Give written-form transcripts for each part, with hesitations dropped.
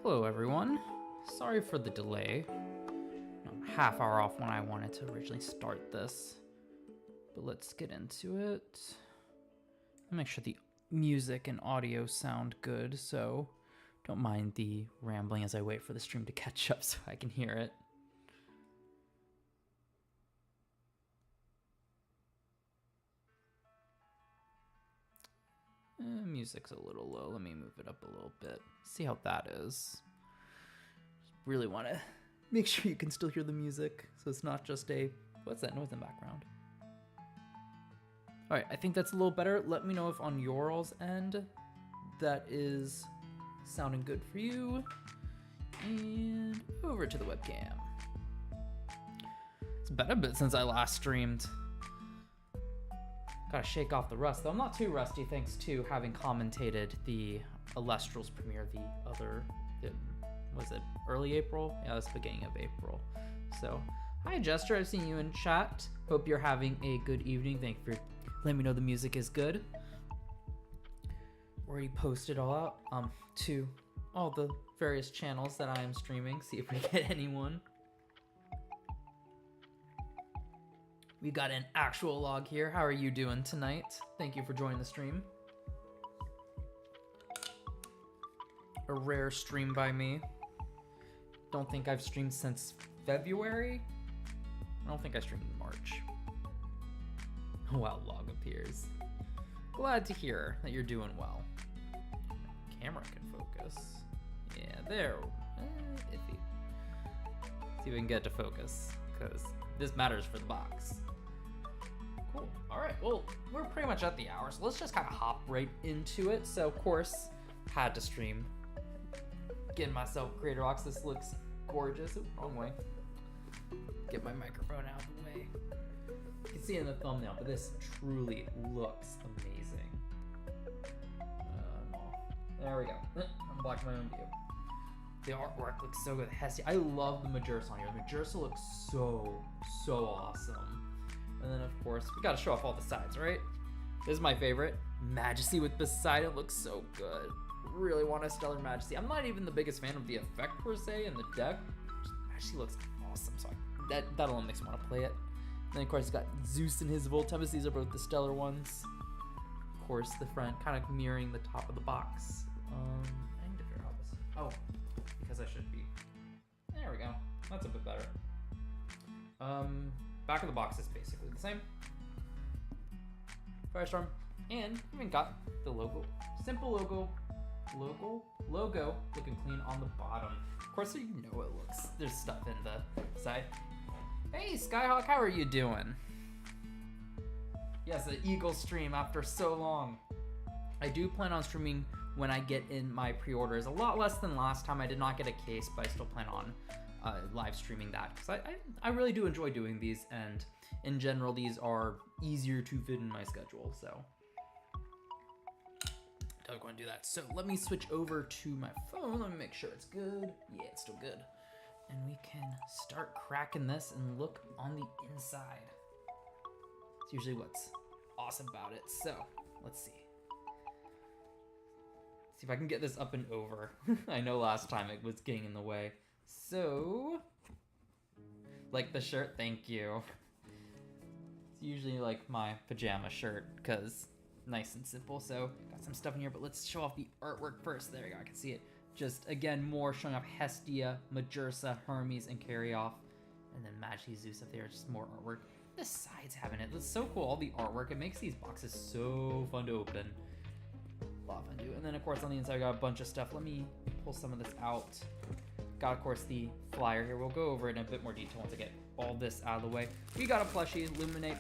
Hello everyone, sorry for the delay. I'm half hour off when I wanted to originally start this, but let's get into it. Make sure the music and audio sound good, so don't mind the rambling as I wait for the stream to catch up so I can hear it. Music's a little low. Let me move it up a little bit. See how that is. Really want to make sure you can still hear the music, so it's not just a, what's that noise in the background? All right, I think that's a little better. Let me know if on your all's end that is sounding good for you. And over to the webcam. It's been a bit since I last streamed. Gotta shake off the rust, though I'm not too rusty thanks to having commentated the Elestrals premiere was it early April? Yeah, it was beginning of April. So, hi Jester, I've seen you in chat. Hope you're having a good evening. Thank you for letting me know the music is good. Already posted all out to all the various channels that I am streaming. See if we get anyone. We got an actual log here. How are you doing tonight? Thank you for joining the stream. A rare stream by me. Don't think I've streamed since February. I don't think I streamed in March. Wow, log appears. Glad to hear that you're doing well. Camera can focus. Yeah, there. Iffy. See if we can get to focus, because this matters for the box. Cool. All right, well, we're pretty much at the hour, so let's just kind of hop right into it. So, of course, had to stream. Getting myself Creator Box. This looks gorgeous. Ooh, wrong way. Get my microphone out of the way. You can see it in the thumbnail, but this truly looks amazing. There we go. I'm blocking my own view. The artwork looks so good. Hestia. I love the Majorsa on here. The Majorsa looks so awesome. And then, of course, we gotta show off all the sides, right? This is my favorite. Majesty with Beside It looks so good. Really want a Stellar Majesty. I'm not even the biggest fan of the effect per se in the deck. Majesty looks awesome, so that alone makes me want to play it. And then, of course, it's got Zeus and his Volt Tempest. These are both the Stellar ones. Of course, the front kind of mirroring the top of the box. I need to figure out this. Oh, because I should be. There we go. That's a bit better. Back of the box is basically the same. Firestorm, and even got the logo. Simple logo looking clean on the bottom. Of course, so you know it looks. There's stuff in the side. Hey, Skyhawk, how are you doing? Yes, the Eagle stream after so long. I do plan on streaming when I get in my pre-orders. A lot less than last time. I did not get a case, but I still plan on live streaming that because I really do enjoy doing these, and in general these are easier to fit in my schedule, so I'm going to do that. So let me switch over to my phone. Let me make sure it's good. Yeah, it's still good, and we can start cracking this and look on the inside. It's usually what's awesome about it. So let's see if I can get this up and over. I know last time it was getting in the way. So, like the shirt, thank you. It's usually like my pajama shirt because nice and simple. So got some stuff in here, but let's show off the artwork first. There we go, I can see it. Just again, more showing off Hestia, Majorsa, Hermes, and Carry Off, and then Majesty Zeus up there. Just more artwork. The sides having it. That's so cool. All the artwork. It makes these boxes so fun to open. A lot of fun to do. And then of course on the inside, I got a bunch of stuff. Let me pull some of this out. Got, of course, the flyer here. We'll go over it in a bit more detail once I get all this out of the way. We got a plushie, Illuminate.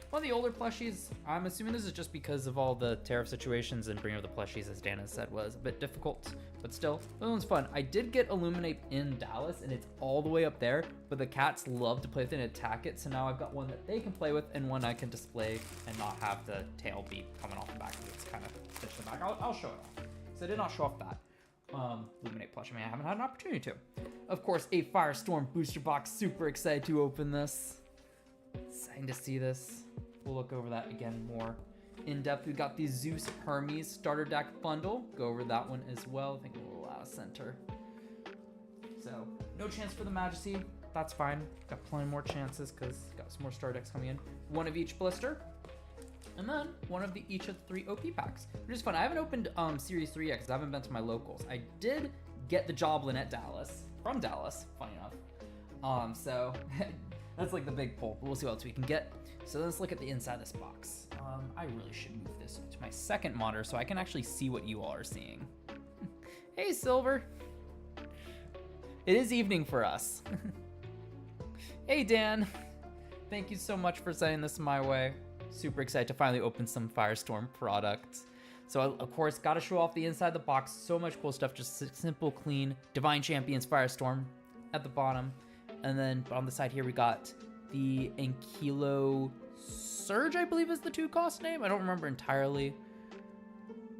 One of the older plushies. I'm assuming this is just because of all the tariff situations, and bringing up the plushies, as Dana said, was a bit difficult. But still, that one's fun. I did get Illuminate in Dallas, and it's all the way up there, but the cats love to play with it and attack it, so now I've got one that they can play with and one I can display and not have the tail beat coming off the back because it's kind of stitched in the back. I'll show it off. So I did not show off that. Illuminate plush. I mean, I haven't had an opportunity to. Of course, a Firestorm booster box. Super excited to open this. Exciting to see this. We'll look over that again more in depth. We've got the Zeus Hermes starter deck bundle. Go over that one as well. I think a little out of center. So, no chance for the Majesty. That's fine. Got plenty more chances because got some more star decks coming in. One of each blister. And then one of each of the 3 OP packs, which is fun. I haven't opened Series 3 yet because I haven't been to my locals. I did get the Joblin at Dallas, from Dallas, funny enough. So that's like the big pull, but we'll see what else we can get. So let's look at the inside of this box. I really should move this to my second monitor so I can actually see what you all are seeing. Hey, Silver. It is evening for us. Hey, Dan. Thank you so much for sending this my way. Super excited to finally open some Firestorm products. So, of course, got to show off the inside of the box. So much cool stuff. Just simple, clean, Divine Champions Firestorm at the bottom. And then on the side here, we got the Ankilo Surge, I believe is the 2-cost name. I don't remember entirely.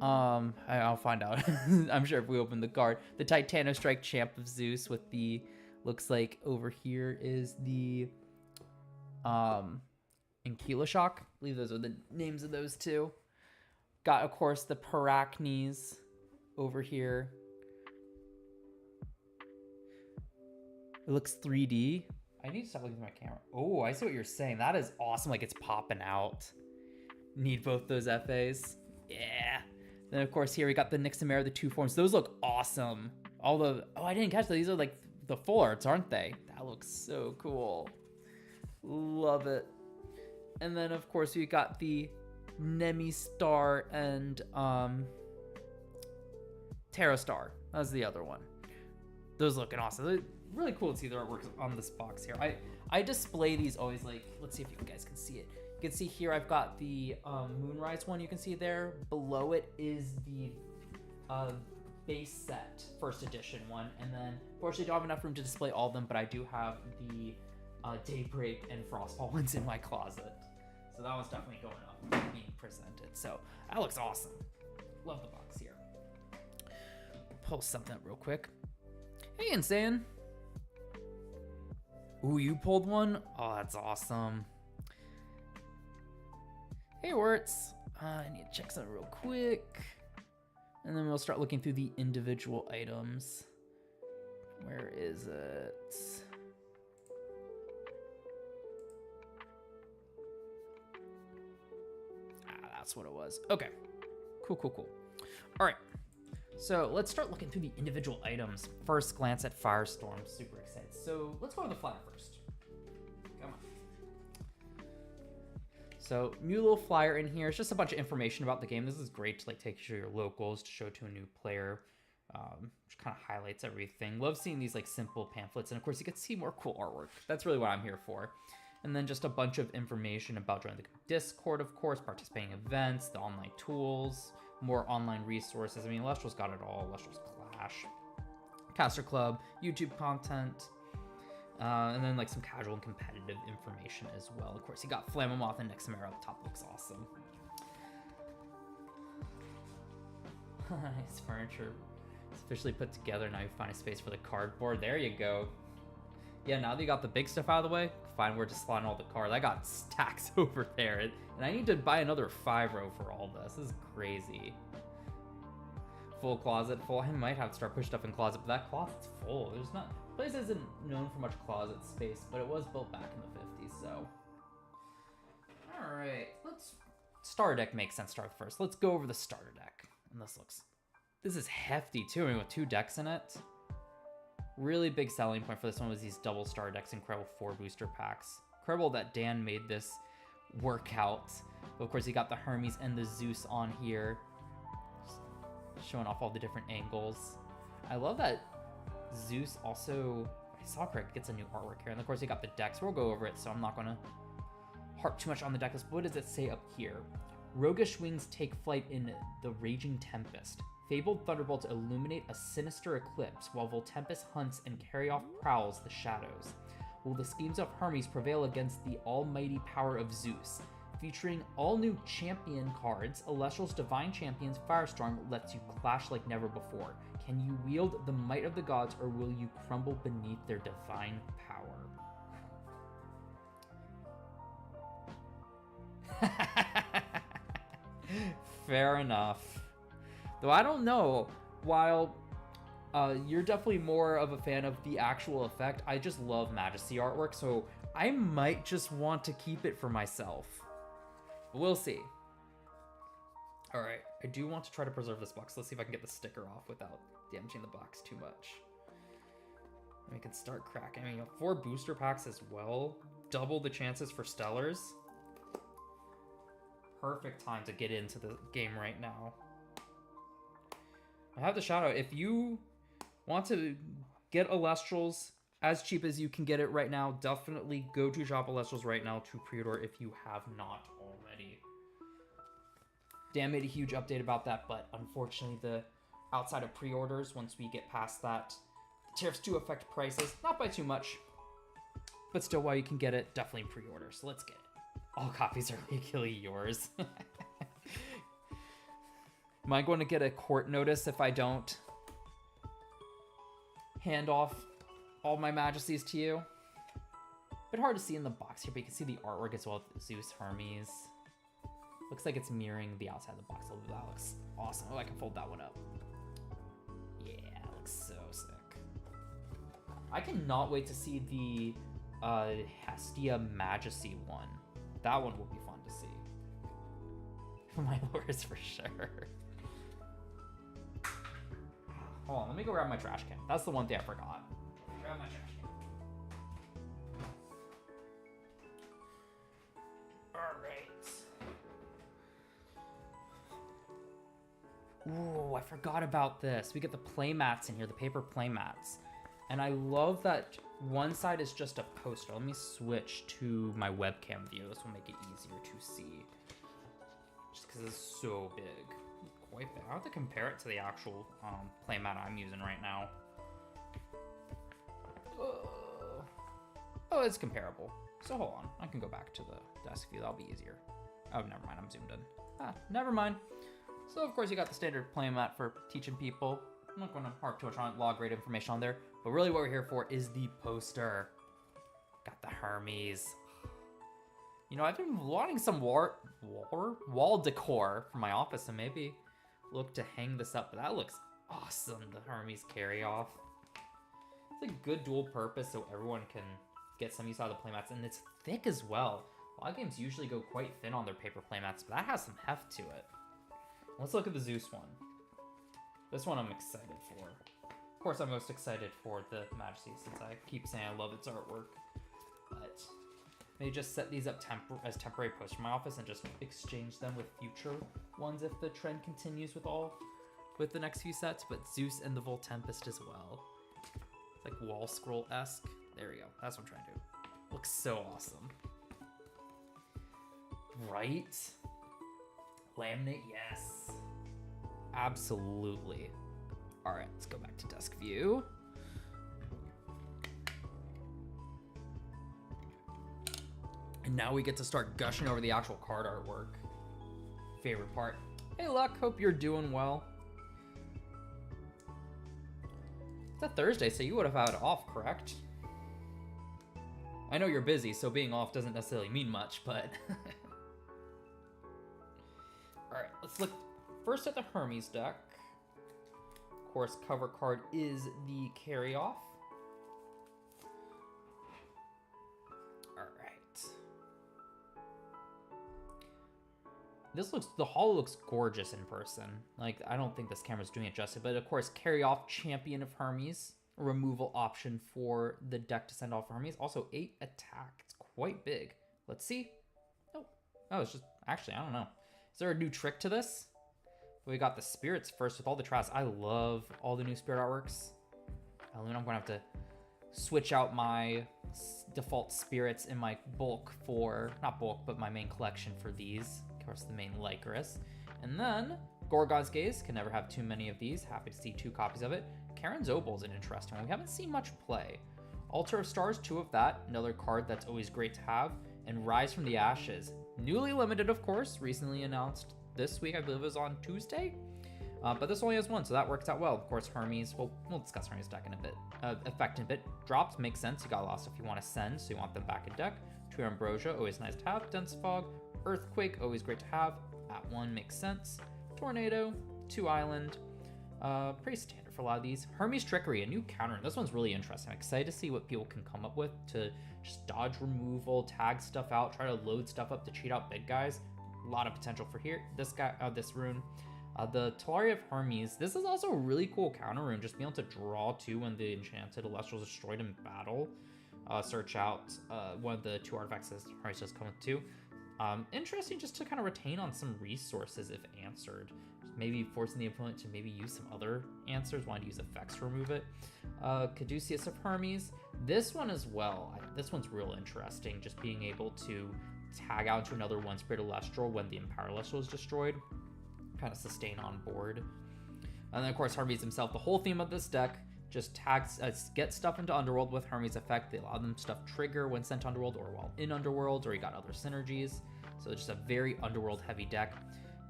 I'll find out. I'm sure if we open the card. The Titano Strike Champ of Zeus with the, looks like over here is the, Ankilo Shock. I believe those are the names of those 2. Got, of course, the Parachnes over here. It looks 3D. I need to stop looking at my camera. Oh, I see what you're saying. That is awesome. Like, it's popping out. Need both those FAs. Yeah. Then, of course, here we got the Nixamera, the 2 forms. Those look awesome. All the... Oh, I didn't catch that. These are, like, the full arts, aren't they? That looks so cool. Love it. And then, of course, we got the Nemi Star and Terra Star. That was the other one. Those looking awesome. They're really cool to see the artwork on this box here. I display these always, like, let's see if you guys can see it. You can see here I've got the Moonrise one you can see there. Below it is the base set first edition one. And then, unfortunately, I don't have enough room to display all of them, but I do have the Daybreak and Frostfall ones in my closet. So that one's definitely going up, being presented. So that looks awesome. Love the box here. Pull something up real quick. Hey, Insane. Ooh, you pulled one? Oh, that's awesome. Hey, Wirtz. I need to check something real quick. And then we'll start looking through the individual items. Where is it? That's what it was. Okay. Cool. All right. So let's start looking through the individual items. First glance at Firestorm. Super excited. So let's go to the flyer first. Come on. So new little flyer in here. It's just a bunch of information about the game. This is great to like take you to your locals, to show to a new player. Which kind of highlights everything. Love seeing these like simple pamphlets. And of course you get to see more cool artwork. That's really what I'm here for. And then just a bunch of information about joining the Discord, of course, participating events, the online tools, more online resources. I mean, Elestrals got it all. Elestrals Clash, Caster Club, YouTube content, and then like some casual and competitive information as well. Of course, you got Flammoth and Nixamera up top. Looks awesome. Nice furniture. It's officially put together. Now you find a space for the cardboard. There you go. Yeah, now that you got the big stuff out of the way, find where to slot in all the cards. I got stacks over there, and I need to buy another 5-row for all this. This is crazy. Full closet, full. I might have to start putting stuff in closet, but that closet's full. There's not. Place isn't known for much closet space, but it was built back in the 50s, so. All right, let's. Starter deck makes sense. Start first. Let's go over the starter deck, and this is hefty too. I mean, with 2 decks in it. Really big selling point for this one was these double star decks, incredible 4 booster packs. Incredible that Dan made this work out. But of course, you got the Hermes and the Zeus on here, showing off all the different angles. I love that Zeus also, if I saw correct, gets a new artwork here. And of course, you got the decks. We'll go over it, so I'm not going to harp too much on the deck list. But what does it say up here? Roguish wings take flight in the raging tempest. Fabled thunderbolts illuminate a sinister eclipse, while Voltempest hunts and carry off prowls the shadows. Will the schemes of Hermes prevail against the almighty power of Zeus? Featuring all new champion cards, Elestrals Divine Champions Firestorm lets you clash like never before. Can you wield the might of the gods, or will you crumble beneath their divine power? Fair enough. Though I don't know, while You're definitely more of a fan of the actual effect. I just love Majesty artwork, so I might just want to keep it for myself. We'll see. All right, I do want to try to preserve this box. Let's see if I can get the sticker off without damaging the box too much. And we can start cracking. I mean, 4 booster packs as well. Double the chances for Stellars. Perfect time to get into the game right now. I have to shout out, if you want to get Elestrals as cheap as you can get it right now, definitely go to Shop Elestrals right now to pre-order if you have not already. Dan made a huge update about that, but unfortunately the outside of pre-orders, once we get past that, the tariffs do affect prices, not by too much, but still while you can get it, definitely pre-order. So let's get it. All copies are legally yours. Am I going to get a court notice if I don't hand off all my Majesties to you? A bit hard to see in the box here, but you can see the artwork as well with Zeus Hermes. Looks like it's mirroring the outside of the box a little bit. That looks awesome. Oh, I can fold that one up. Yeah, it looks so sick. I cannot wait to see the Hestia Majesty one. That one will be fun to see. My lures for sure. Hold on, let me go grab my trash can. That's the one thing I forgot. Grab my trash can. Alright. Ooh, I forgot about this. We get the play mats in here, the paper play mats. And I love that one side is just a poster. Let me switch to my webcam view. This will make it easier to see. Just because it's so big. Quite big. I have to compare it to the actual playmat I'm using right now. Oh, it's comparable. So hold on. I can go back to the desk view. That'll be easier. Oh, never mind. I'm zoomed in. Never mind. So, of course, you got the standard playmat for teaching people. I'm not going to harp too much on log grade information on there. But really what we're here for is the poster. Got the Hermes. You know, I've been wanting some wall decor for my office, and maybe look to hang this up. But that looks awesome, the Hermes carry-off. It's a good dual purpose so everyone can get some use out of the playmats, and it's thick as well. A lot of games usually go quite thin on their paper playmats, but that has some heft to it. Let's look at the Zeus one. This one I'm excited for. Of course, I'm most excited for the Majesty, since I keep saying I love its artwork. But maybe just set these up as temporary posts for my office and just exchange them with future ones if the trend continues with the next few sets. But Zeus and the Vol Tempest as well. It's like wall scroll-esque. There we go. That's what I'm trying to do. Looks so awesome. Right? Laminate, yes. Absolutely. All right, let's go back to desk view. And now we get to start gushing over the actual card artwork. Favorite part. Hey, Luck, hope you're doing well. It's a Thursday, so you would have had off, correct? I know you're busy, so being off doesn't necessarily mean much, but... Alright, let's look first at the Hermes deck. Of course, cover card is the carry-off. Alright. The holo looks gorgeous in person. Like, I don't think this camera's doing it justice, but of course, carry-off Champion of Hermes. A removal option for the deck to send off Hermes. Also, 8 attack. It's quite big. Let's see. Oh, it's just... Actually, I don't know. Is there a new trick to this? We got the spirits first with all the trash. I love all the new spirit artworks. I'm going to have to switch out my default spirits in my bulk for... Not bulk, but my main collection for these. Of course, the main Lycoris. And then, Gorgon's Gaze. Can never have too many of these. Happy to see 2 copies of it. Karen's Obol is an interesting one. We haven't seen much play. Altar of Stars, 2 of that. Another card that's always great to have. And Rise from the Ashes. Newly limited, of course. Recently announced this week. I believe it was on Tuesday. But this only has 1, so that works out well. Of course, Hermes. Well, we'll discuss Hermes deck in a bit. Effect in a bit. Drops makes sense. You got lost if you want to send, so you want them back in deck. 2 Ambrosia, always nice to have. Dense Fog. Earthquake, always great to have. At 1 makes sense. Tornado. 2 Island. Pretty standard for a lot of these. Hermes Trickery, a new counter. This one's really interesting. I'm excited to see what people can come up with to just dodge removal, tag stuff out, try to load stuff up to cheat out big guys. A lot of potential for here. This guy, this rune. The Talaria of Hermes. This is also a really cool counter rune. Just being able to draw 2 when the enchanted Elestrals is destroyed in battle. Search out one of the 2 artifacts that Hermes just come with 2. Interesting just to kind of retain on some resources if answered. Maybe forcing the opponent to maybe use some other answers, wanting to use effects to remove it. Caduceus of Hermes. This one as well. This one's real interesting. Just being able to tag out to another 1 Spirit Elestral when the Empower Elestral is destroyed. Kind of sustain on board. And then of course Hermes himself. The whole theme of this deck just tags, get stuff into Underworld with Hermes effect. They allow them stuff trigger when sent to Underworld or while in Underworld, or you got other synergies. So it's just a very Underworld heavy deck.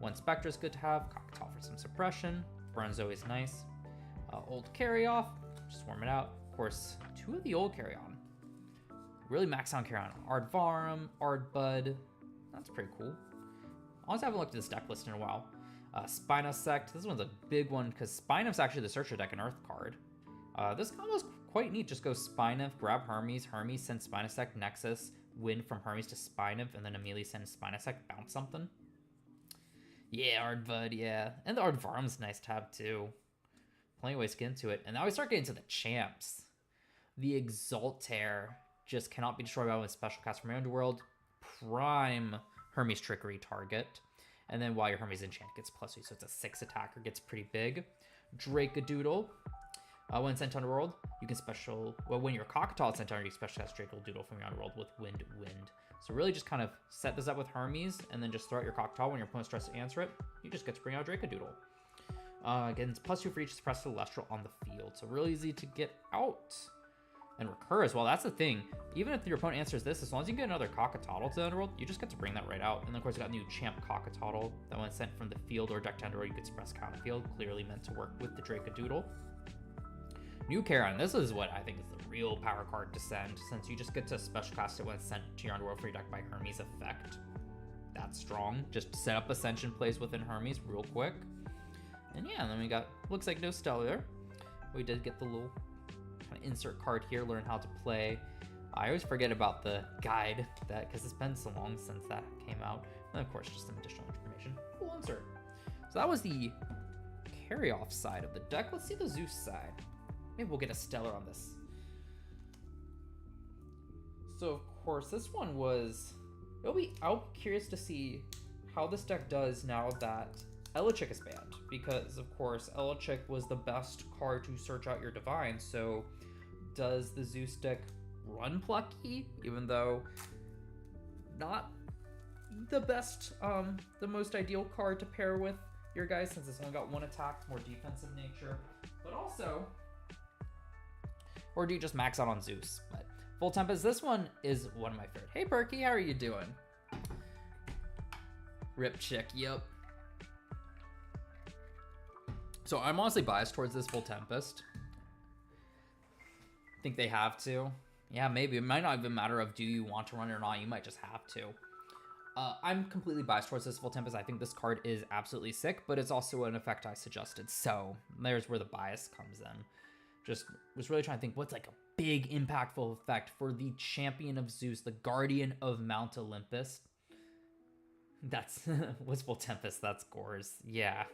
1 Spectre is good to have. Cocktail for some suppression. Burn's always nice. Old Carry Off, just warm it out. Of course, 2 of the old Carry On. Really max on Carry On. Ardvarum, Ardbud. That's pretty cool. I always haven't looked at this deck list in a while. Spinosect. This one's a big one because Spinoff's actually the Searcher deck and Earth card. This combo is quite neat. Just go Spinoff, grab Hermes, send Spinosect, Nexus, win from Hermes to Spinoff, and then immediately send Spinosect, bounce something. Yeah, Ardbud, yeah. And the Ardvarum's nice to have too. Plenty of ways to get into it. And now we start getting to the champs. The Exaltair just cannot be destroyed by one special cast from your Underworld. Prime Hermes Trickery target. And then while your Hermes Enchant gets +2, so it's a 6 attacker, gets pretty big. Dracodoodle. When sent to Underworld, you can when your Cockataw is sent to Underworld, you special cast Dracodoodle from your Underworld with Wind. So really just kind of set this up with Hermes, and then just throw out your Cockataw when your opponent tries to answer it. You just get to bring out Dracodoodle. Again, it's +2 for each suppressed Celestial on the field, so really easy to get out. And recur as well. That's the thing. Even if your opponent answers this, as long as you get another Cockatotl to the Underworld, you just get to bring that right out. And then of course you got new Champ Cockatotl that when sent from the field or deck to Underworld, you could suppress counter field. Clearly meant to work with the Dracodoodle. New Charon. This is what I think is the real power card to send, since you just get to special cast it when sent to your Underworld for your deck by Hermes effect. That's strong. Just set up Ascension plays within Hermes real quick. And yeah, and then we got, looks like no Stellar. We did get the little kind of insert card here, learn how to play. I always forget about the guide, that because it's been so long since that came out. And of course, just some additional information. Cool insert. So that was the carry-off side of the deck. Let's see the Zeus side. Maybe we'll get a Stellar on this. So of course, this one was, I'm curious to see how this deck does now that Elechick is banned, because of course Elechick was the best card to search out your Divine. So does the Zeus deck run Plucky, even though not the best, the most ideal card to pair with your guys, since it's only got 1 attack, more defensive nature, but also, or do you just max out on Zeus? But Full Tempest, this one is one of my favorite. Hey Perky, how are you doing? Rip Chick, yep. So I'm honestly biased towards this Full Tempest. Think they have to. Yeah, maybe. It might not even matter of do you want to run it or not. You might just have to. I'm completely biased towards this Full Tempest. I think this card is absolutely sick, but it's also an effect I suggested. So there's where the bias comes in. Just was really trying to think what's like a big impactful effect for the champion of Zeus, the guardian of Mount Olympus. That's what's Full Tempest. That's Gores. Yeah.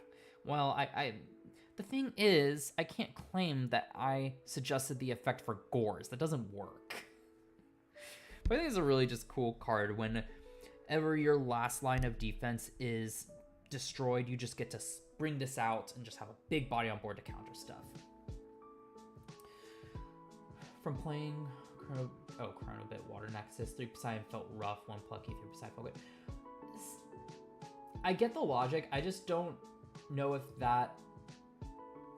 Well, the thing is, I can't claim that I suggested the effect for Gores. That doesn't work. But I think it's a really just cool card. Whenever your last line of defense is destroyed, you just get to bring this out and just have a big body on board to counter stuff. From playing Chrono Bit, Water Nexus, 3 Poseidon felt rough, 1 Plucky, 3 Poseidon felt good. I get the logic, I just don't know if that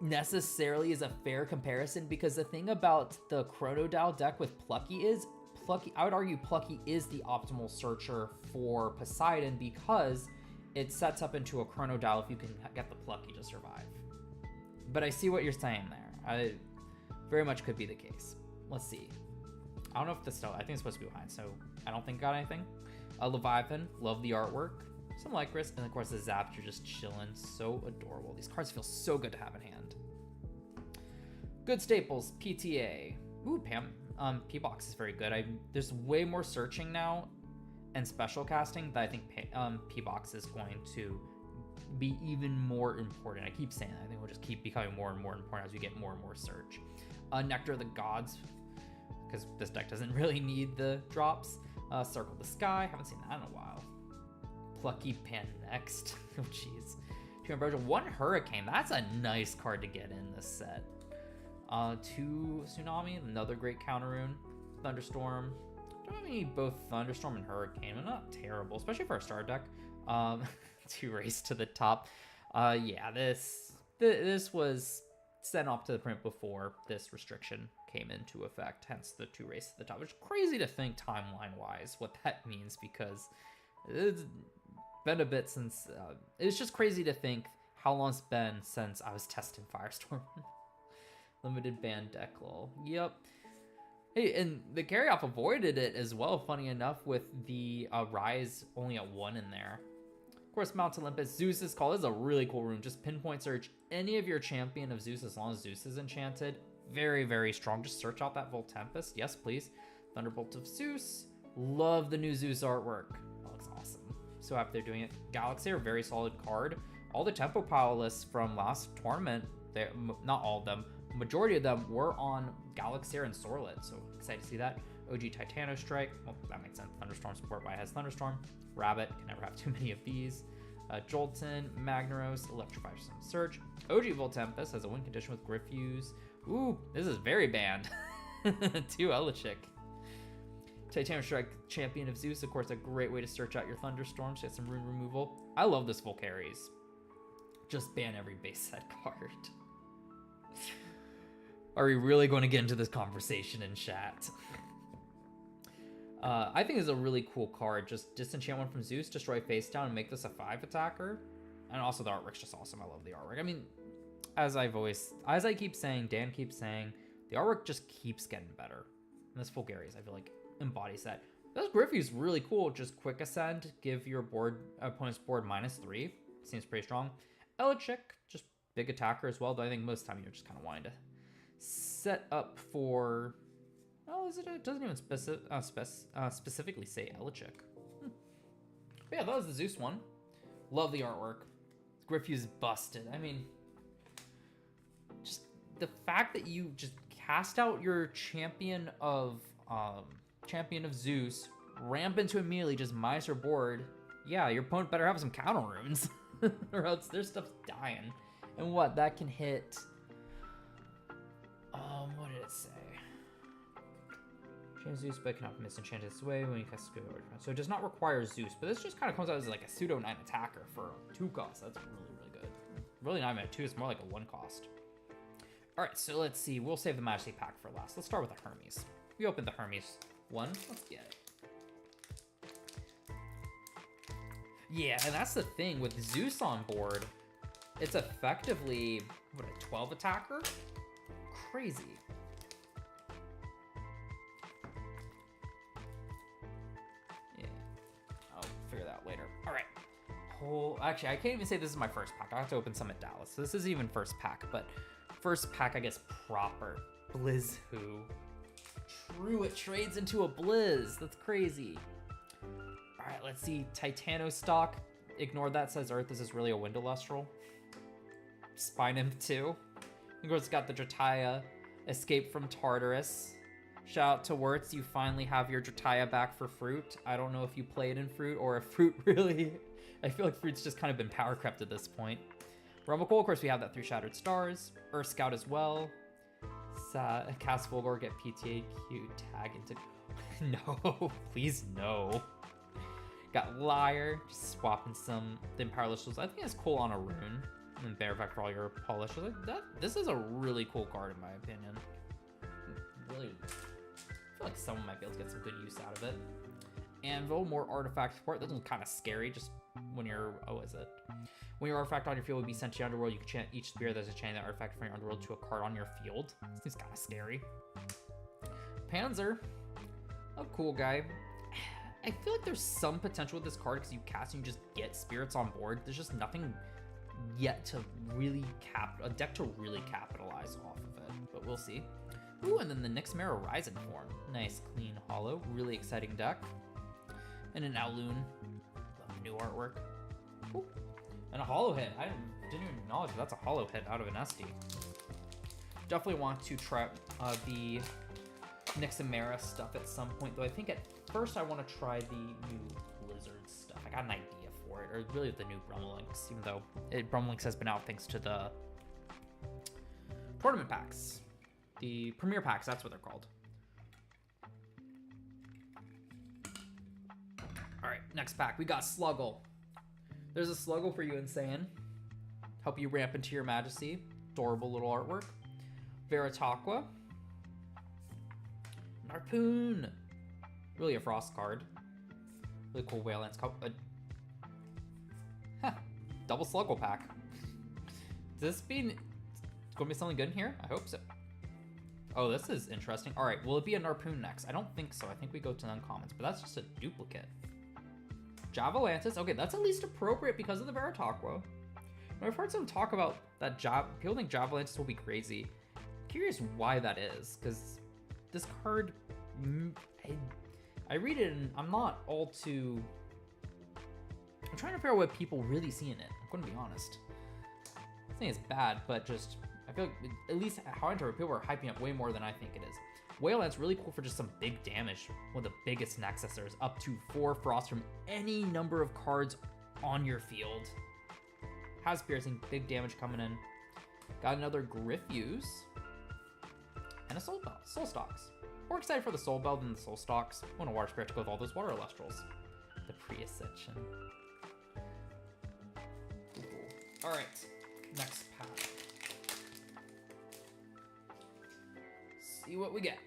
necessarily is a fair comparison, because the thing about the Chronodile deck with Plucky is, I would argue Plucky is the optimal searcher for Poseidon, because it sets up into a Chronodile if you can get the Plucky to survive. But I see what you're saying there. I very much could be the case. Let's see. I don't know if the Stella, I think it's supposed to be behind, so I don't think got anything. Leviathan, love the artwork. Some Lycris, and of course the Zaptor just chilling. So adorable. These cards feel so good to have in hand. Good staples, PTA. Ooh, P-Box is very good. There's way more searching now and special casting that I think P-Box is going to be even more important. I keep saying that. I think we'll just keep becoming more and more important as we get more and more search. Nectar of the Gods, because this deck doesn't really need the drops. Circle the Sky, haven't seen that in a while. Plucky Pan next. Oh jeez. 2 Ambrosia, 1 Hurricane. That's a nice card to get in this set. 2 Tsunami, another great counter rune. Thunderstorm. Don't have any both Thunderstorm and Hurricane, but not terrible, especially for a star deck. 2 Race to the Top. Yeah, this was sent off to the print before this restriction came into effect, hence the 2 Race to the Top. Which is crazy to think timeline-wise what that means, because it's been a bit since... it's just crazy to think how long it's been since I was testing Firestorm. Limited ban deck lol. Yep. Hey, and the carry-off avoided it as well, funny enough, with the Rise only at 1 in there. Of course, Mount Olympus, Zeus's Call. This is a really cool rune. Just pinpoint search any of your champion of Zeus as long as Zeus is enchanted. Very, very strong. Just search out that Volt Tempest. Yes, please. Thunderbolt of Zeus. Love the new Zeus artwork. That looks awesome. So happy they're doing it. Galaxy, very solid card. All the tempo pile lists from last tournament, not all of them, majority of them were on Galaxir and Sorlet, so excited to see that. OG Titano Strike, well, that makes sense. Thunderstorm support by has Thunderstorm. Rabbit, can never have too many of these. Jolton, Magnaros, Electrify some Search. OG Volt Tempest has a win condition with Griffuse. Ooh, this is very banned. 2 Elichick. Titano Strike, Champion of Zeus, of course, a great way to search out your Thunderstorms. Get some rune removal. I love this Volcaries. Just ban every base set card. Are we really going to get into this conversation in chat? I think it's a really cool card. Just disenchant 1 from Zeus, destroy face down, and make this a 5 attacker. And also the artwork's just awesome. I love the artwork. I mean, as I keep saying, Dan keeps saying, the artwork just keeps getting better. And this Fulgarius, I feel like, embodies that. This Griffey's really cool. Just quick ascend, give your opponent's board -3. Seems pretty strong. Elichick, just big attacker as well, though I think most of the time you're just kind of wanting to set up for... Oh, it doesn't even specifically say Elichick. But yeah, that was the Zeus one. Love the artwork. Griffuse busted. I mean, just the fact that you just cast out your champion of Zeus, ramp into immediately, just minus your board. Yeah, your opponent better have some counter runes, or else their stuff's dying. And what, that can hit... what did it say? Change Zeus, but cannot misenchant its way when you cast a good order. So it does not require Zeus, but this just kind of comes out as like a pseudo 9 attacker for 2 costs. That's really, really good. Really not even a 2, it's more like a 1 cost. Alright, so let's see. We'll save the Majesty pack for last. Let's start with the Hermes. We opened the Hermes one. Let's get it. Yeah, and that's the thing with Zeus on board. It's effectively, what, a 12 attacker? Crazy. Yeah, I'll figure that out later. All right. Actually, I can't even say this is my first pack. I have to open some at Dallas. So this isn't even first pack, but first pack, I guess, proper. Blizz who? True, it trades into a Blizz. That's crazy. All right, let's see. Titano stock. Ignore that, says Earth. This is really a Wind Elestral. Spine Imp 2. Of course, it's got the Drataya, Escape from Tartarus. Shout out to Wirtz, you finally have your Drataya back for Fruit. I don't know if you played in Fruit or if Fruit really... I feel like Fruit's just kind of been power crept at this point. Rumblecool, of course, we have that 3 Shattered Stars. Earth Scout as well. Cast Fulgor, get PTA Q, tag into... No, please no. Got Liar, just swapping some the Empower Listals. I think it's cool on a rune. And Bear Effect for all your polish. This is a really cool card in my opinion. Really, I feel like someone might be able to get some good use out of it. Anvil, more artifact support. This one's kind of scary. Just when you're, when your artifact on your field would be sent to your underworld, you can chant each spirit that's a chain that artifact from your underworld to a card on your field. This is kind of scary. Panzer, a cool guy. I feel like there's some potential with this card because you cast and you just get spirits on board. There's just nothing yet to really a deck to really capitalize off of it, but but we'll see. Ooh, and then the Nyxmare Horizon form. Nice, clean, hollow. Really exciting deck. And an Owloon. Love the new artwork. Ooh. And a hollow hit. I didn't even acknowledge that that's a hollow hit out of an SD. Definitely want to try the Nyxmare stuff at some point, though I think at first I want to try the new Blizzard stuff. I got an idea for it, or really the new Brummelinks, even though Brummelinks has been out thanks to the tournament packs. The Premier packs, that's what they're called. All right, next pack, we got Sluggle. There's a Sluggle for you, Insane. Help you ramp into your majesty. Adorable little artwork. Veritaqua. Narpoon. Really a Frost card. Really cool Waylands. Double Sluggle pack. Does this mean it's going to be something good in here? I hope so. Oh, this is interesting. All right, will it be a Narpoon next? I don't think so. I think we go to uncommons, but that's just a duplicate. Javalantis. Okay, that's at least appropriate because of the Veritaqua. I've heard some talk about that people think Javalantis will be crazy. Curious why that is, because this card, I read it and I'm not all too... I'm trying to figure out what people really see in it. I'm going to be honest. I think it's bad, but just, I feel like, at least how I interpret, people are hyping up way more than I think it is. Wayland's really cool for just some big damage. One of the biggest Nexusers, up to 4 Frost from any number of cards on your field. Has piercing, big damage coming in. Got another Griffuse. And a Soul Stalks. More excited for the Soul Bell than the Soul Stalks. I want a Water Spirit to go with all those Water Elestrals. The Pre-Ascension. Cool. Alright, next pack. See what we get.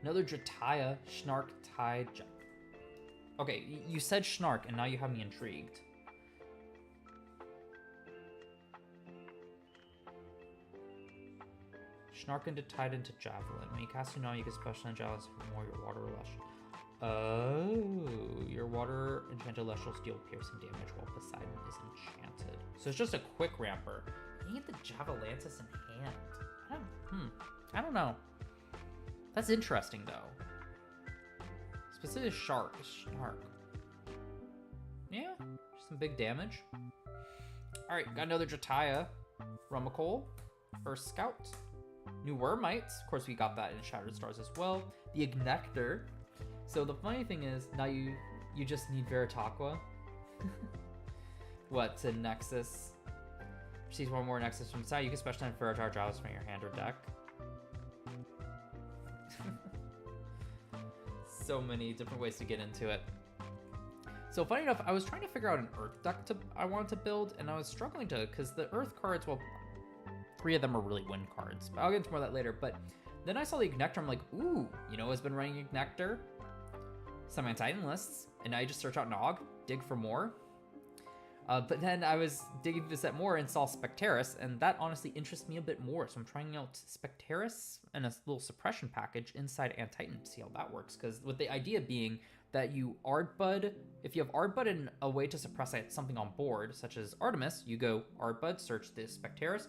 Another Drataya, Snark, Tide. Okay, you said Snark, and now you have me intrigued. Snark into Tide into Javelin. When you cast a Null, you can special on Javelin for more your Water Celestial. Oh, your Water Enchanted Celestials deal piercing damage while Poseidon is enchanted. So it's just a quick ramper. You get the Javalantis in hand. I don't know. That's interesting though. Specifically Snark. Yeah, some big damage. All right, got another Drataya, Rummikole, First Scout. New Wormites, of course we got that in Shattered Stars as well. The Ignector. So the funny thing is, now you just need Veritaqua. What, to Nexus? Receives one more Nexus from the side. You can special time Veritaqua Jaws from your hand or deck. So many different ways to get into it. So funny enough, I was trying to figure out an Earth deck I wanted to build, and I was struggling to, because the Earth cards, well, 3 of them are really win cards. But I'll get into more of that later. But then I saw the Ignector. I'm like, ooh, you know who's been running Ignector? Some Titan lists. And I just search out Nog, dig for more. But then I was digging through the set more and saw Specteris. And that honestly interests me a bit more. So I'm trying out Specteris and a little suppression package inside Titan to see how that works. Because with the idea being that you Ardbud, if you have Ardbud and a way to suppress something on board, such as Artemis, you go Ardbud, search the Specteris,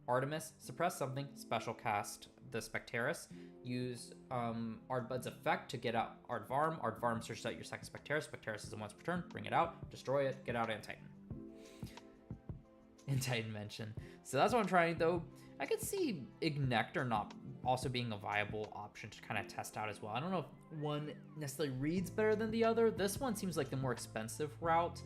Artemis, suppress something, special cast the Specteris, use Ardbud's effect to get out Ardvarm. Ardvarm searches out your second Specteris. Specteris is a once per turn, bring it out, destroy it, get out Titan. In Titan mention. So that's what I'm trying though. I could see Ignector not also being a viable option to kind of test out as well. I don't know if one necessarily reads better than the other. This one seems like the more expensive route,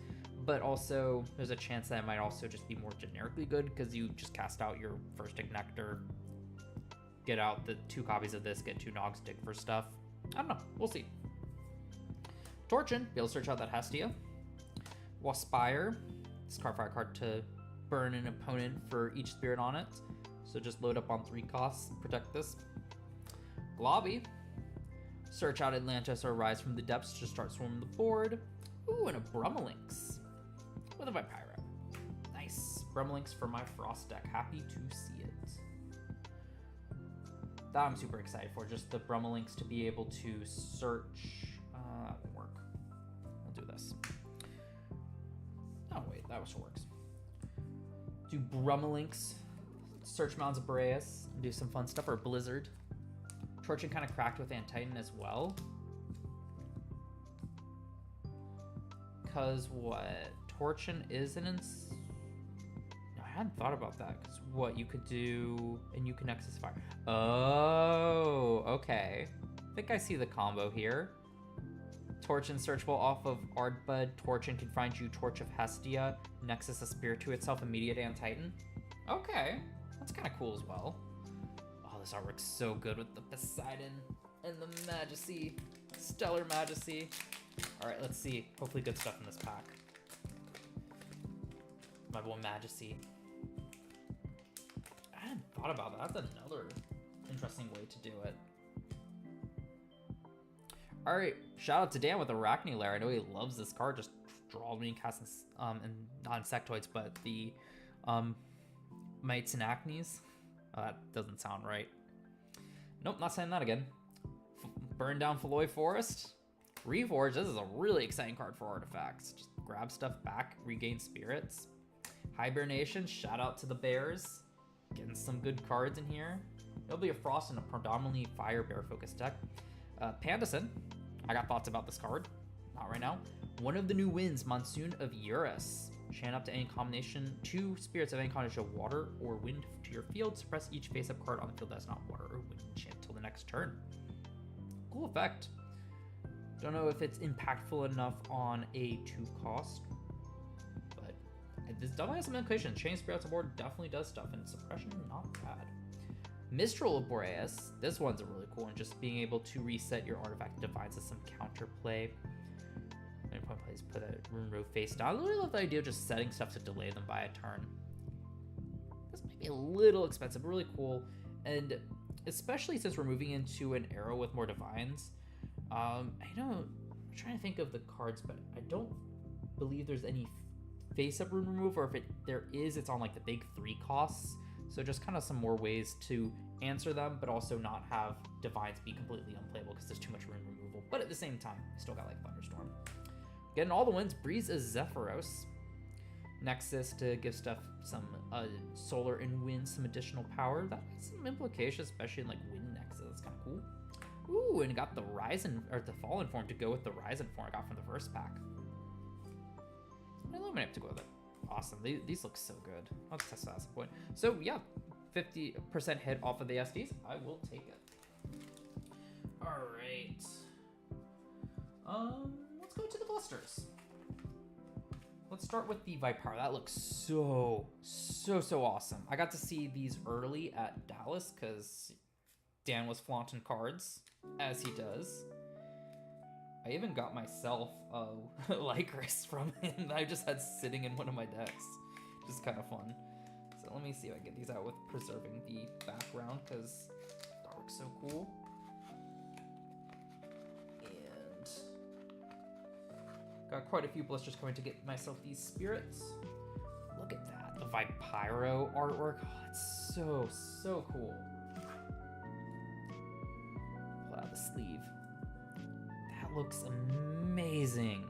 but also there's a chance that it might also just be more generically good because you just cast out your first Ignector, get out the 2 copies of this, get 2 Nogs, dig for stuff. I don't know, we'll see. Torchin, be able to search out that Hestia. Waspire, discard fire card to burn an opponent for each spirit on it. So just load up on 3 costs, protect this. Globby, search out Atlantis or Rise from the Depths to start swarming the board. Ooh, and a Brummelinks with a Vipira. Nice. Brummelinks for my Frost deck. Happy to see it. That I'm super excited for. Just the Brummelinks to be able to search. That won't work. We'll do this. Oh, wait. That also works. Do Brummelinks Search Mounds of Boreas and do some fun stuff, or Blizzard. Torchin kind of cracked with Antitan as well. Because what? Torchin is an I hadn't thought about that. Because what? You could do... And you can Nexus Fire. Oh, okay. I think I see the combo here. Torchin searchable off of Ardbud. Torchin can find you Torch of Hestia. Nexus a Spirit to itself. Immediate Antitan. Okay. That's kind of cool as well. Oh, this artwork's so good with the Poseidon and the Majesty. Stellar Majesty. Alright, let's see. Hopefully good stuff in this pack. My boy Majesty. I hadn't thought about that. That's another interesting way to do it. Alright, shout out to Dan with Arachne Lair. I know he loves this card. Just draw me and cast and non-insectoids, but the Mites and Acnes. Oh, that doesn't sound right. Nope, not saying that again. Burn down Feloy Forest. Reforge, this is a really exciting card for artifacts. Just grab stuff back, regain spirits. Hibernation, shout out to the Bears. Getting some good cards in here. It'll be a Frost in a predominantly Fire Bear focused deck. Pandison, I got thoughts about this card. Not right now. One of the new wins, Monsoon of Eurus. Chant up to any combination, 2 spirits of any combination of water or wind to your field. Suppress each face-up card on the field that's not water or wind chant until the next turn. Cool effect. Don't know if it's impactful enough on a 2 cost, but this definitely has some implications. Chain Spirits on board definitely does stuff, and suppression, not bad. Mistral of Boreas, this one's a really cool one, just being able to reset your artifact divines as some counterplay. Any point plays, put a rune row face down. I really love the idea of just setting stuff to delay them by a turn. This might be a little expensive, but really cool, and especially since we're moving into an era with more divines. I'm trying to think of the cards, but I don't believe there's any face-up rune remove, or if there is, it's on like the big 3 costs. So just kind of some more ways to answer them, but also not have divines be completely unplayable because there's too much rune removal. But at the same time, you still got like Thunderstorm. Getting all the wins, Breeze is Zephyros. Nexus to give stuff some solar and wind, some additional power. That has some implications, especially in like Wind Nexus. That's kind of cool. Ooh, and got the Ryzen, or the Fallen form to go with the Ryzen form I got from the first pack. Illuminate to go with it. Awesome. These look so good. Let's test that at some point. So yeah, 50% hit off of the SDs. I will take it. All right. Let's go to the blisters. Let's start with the Viper. That looks so awesome. I got to see these early at Dallas because Dan was flaunting cards, as he does. I even got myself a Lycris from him that I just had sitting in one of my decks. Which is kind of fun. So let me see if I get these out with preserving the background, because that looks so cool. And got quite a few blisters coming to get myself these spirits. Look at that. The Vipyro artwork. Oh, it's so cool. Pull out the sleeve. That looks amazing.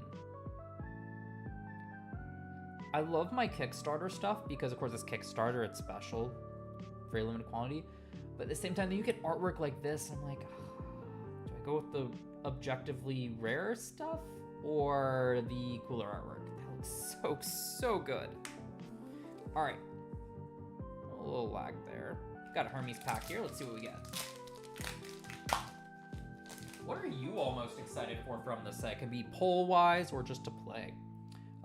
I love my Kickstarter stuff because, of course, it's Kickstarter, it's special, very limited quantity. But at the same time, you get artwork like this, I'm like, do I go with the objectively rare stuff or the cooler artwork? That looks so good. All right, a little lag there. Got a Hermes pack here. Let's see what we get. What are you all most excited for from this set? It can be poll-wise or just to play.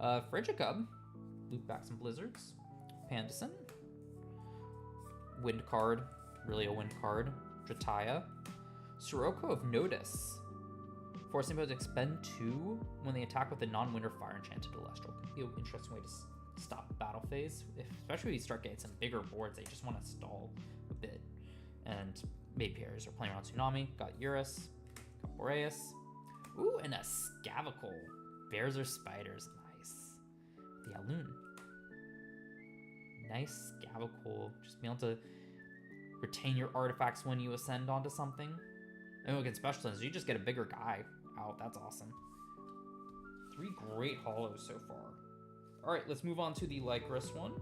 Frigicub, loop back some Blizzards. Pandison, wind card, really a wind card. Drataya, Sirocco of Notice, forcing opponents to expend 2 when they attack with a non-winter fire enchanted Elestral. Could be an interesting way to stop battle phase, especially when you start getting some bigger boards. They just want to stall a bit. And maybe players are playing around Tsunami. Got Eurus. Boreas. Ooh, and a Scavicle. Bears or spiders. Nice. The Alun. Nice Scavicle. Just being able to retain your artifacts when you ascend onto something. And against special summons, you just get a bigger guy out. That's awesome. 3 great holos so far. Alright, let's move on to the Lycris one.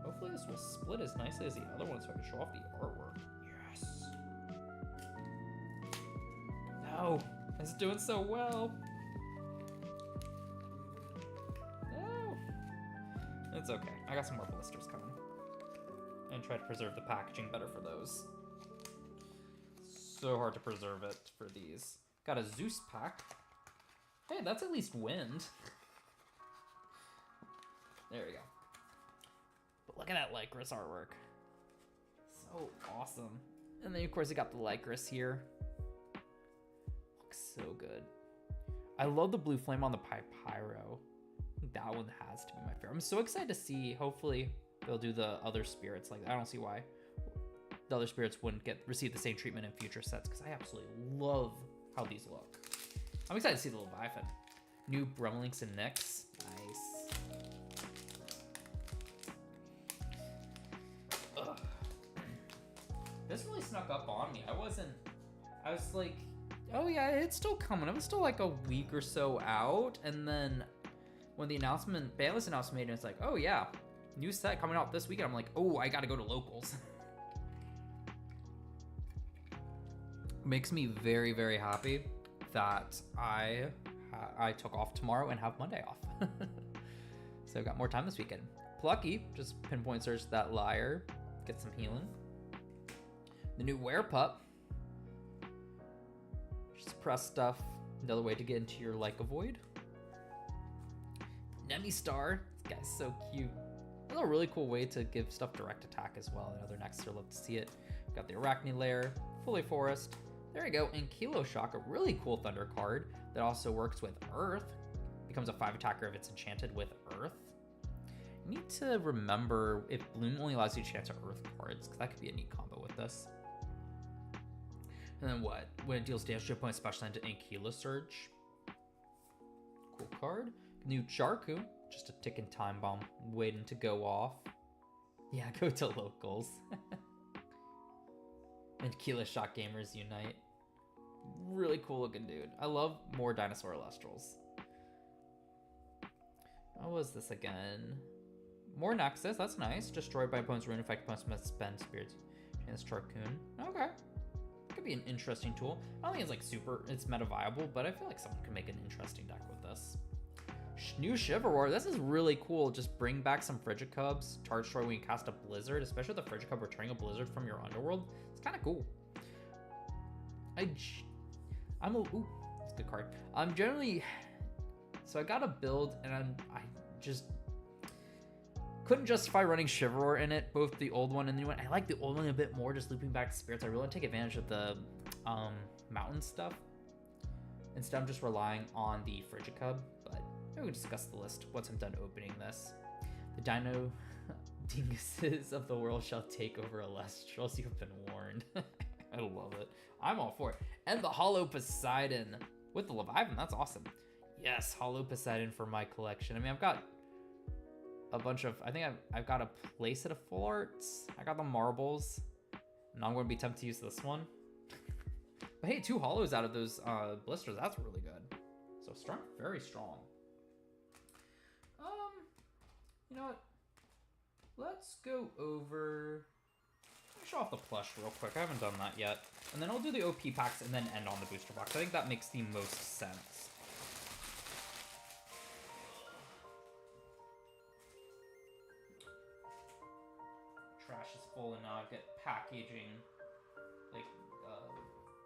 Hopefully this will split as nicely as the other one so I can show off the artwork. Yes! No! It's doing so well! No! It's okay. I got some more blisters coming. And try to preserve the packaging better for those. So hard to preserve it for these. Got a Zeus pack. Hey, that's at least wind. There we go. But look at that Lycris artwork. So awesome. And then, of course, you got the Lycris here. Looks so good. I love the blue flame on the Pyro. I think that one has to be my favorite. I'm so excited to see. Hopefully, they'll do the other spirits. Like, I don't see why the other spirits wouldn't receive the same treatment in future sets, because I absolutely love how these look. I'm excited to see the Leviathan. New Brumlinks and Nyx. Nice. Ugh. This really snuck up on me. I was like, oh yeah, it's still coming. It was still like a week or so out. And then when the Banlist announcement made it, it's like, oh yeah, new set coming out this weekend. I'm like, oh, I gotta go to locals. Makes me very, very happy that I took off tomorrow and have Monday off. So I got more time this weekend. Plucky, just pinpoint search that Liar, get some healing. The new Werepup, just press stuff. Another way to get into your Lycovoid. Nemistar, this guy's so cute. That's a really cool way to give stuff direct attack as well. Another next, love to see it. Got the Arachne Lair, Fully Forest. There we go, and Kilo Shock, a really cool Thunder card that also works with Earth. Becomes a 5 attacker if it's enchanted with Earth. You need to remember if Bloom only allows you to enchant Earth cards, because that could be a neat combo with this. And then what? When it deals damage to a opponent's special land and Kilo Surge. Cool card. New Jarku, just a ticking time bomb waiting to go off. Yeah, go to locals. And Kilo Shock Gamers Unite. Really cool looking dude. I love more dinosaur Elestrals. What was this again? More Nexus, that's nice. Destroyed by opponent's rune effect, opponents must spend spirits. Chance Charcoon. Okay. Could be an interesting tool. I don't think it's like it's meta viable, but I feel like someone could make an interesting deck with this. New Chivalry, this is really cool. Just bring back some Frigicubs. Charge destroy when you cast a Blizzard, especially the Frigicub returning a Blizzard from your Underworld. It's kind of cool. Ooh, that's a good card. I'm generally, so I got a build, and I just couldn't justify running Chivalry in it, both the old one and the new one. I like the old one a bit more, just looping back spirits. I really want to take advantage of the mountain stuff. Instead, I'm just relying on the Frigicub, but maybe we can discuss the list once I'm done opening this. The Dino Dinguses of the world shall take over Elestrals. You have been warned. I love it. I'm all for it. And the Hollow Poseidon with the Leviathan. That's awesome. Yes, Hollow Poseidon for my collection. I mean, I've got a bunch of, I think I've got a playset of full arts. I got the marbles. Now I'm going to be tempted to use this one. But hey, 2 hollows out of those blisters. That's really good. So strong, very strong. You know what? Let's go over. Let me show off the plush real quick. I haven't done that yet. And then I'll do the OP packs and then end on the booster box. I think that makes the most sense. Trash is full and now I've got packaging, like,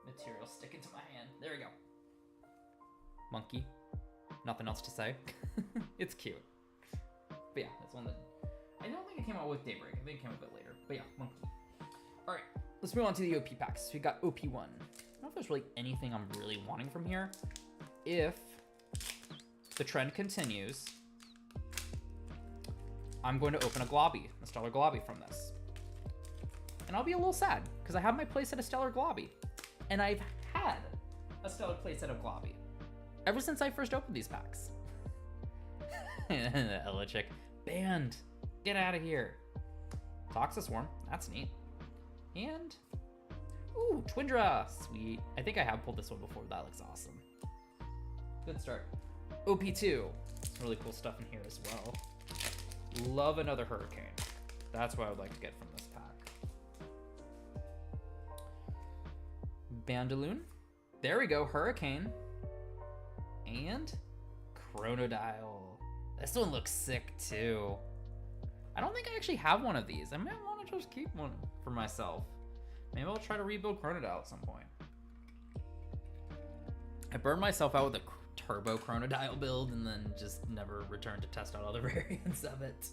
material sticking to my hand. There we go. Monkey. Nothing else to say. It's cute. But yeah, that's one that I don't think it came out with Daybreak. I think it came out a bit later. But yeah, Monkey. All right, let's move on to the OP packs. So we got OP1. I don't know if there's really anything I'm really wanting from here. If the trend continues, I'm going to open a Globby, a Stellar Globby from this. And I'll be a little sad because I have my playset of Stellar Globby. And I've had a Stellar playset of Globby ever since I first opened these packs. Ella chick. Banned. Get out of here. Toxiswarm. That's neat. And, ooh, Twindra. Sweet. I think I have pulled this one before. That looks awesome. Good start. OP2. Some really cool stuff in here as well. Love another Hurricane. That's what I would like to get from this pack. Bandaloon. There we go. Hurricane. And Chronodile. This one looks sick too. I don't think I actually have one of these. I might want to just keep one for myself. Maybe I'll try to rebuild Chronodile at some point. I burned myself out with a turbo Chronodile build and then just never returned to test out other variants of it.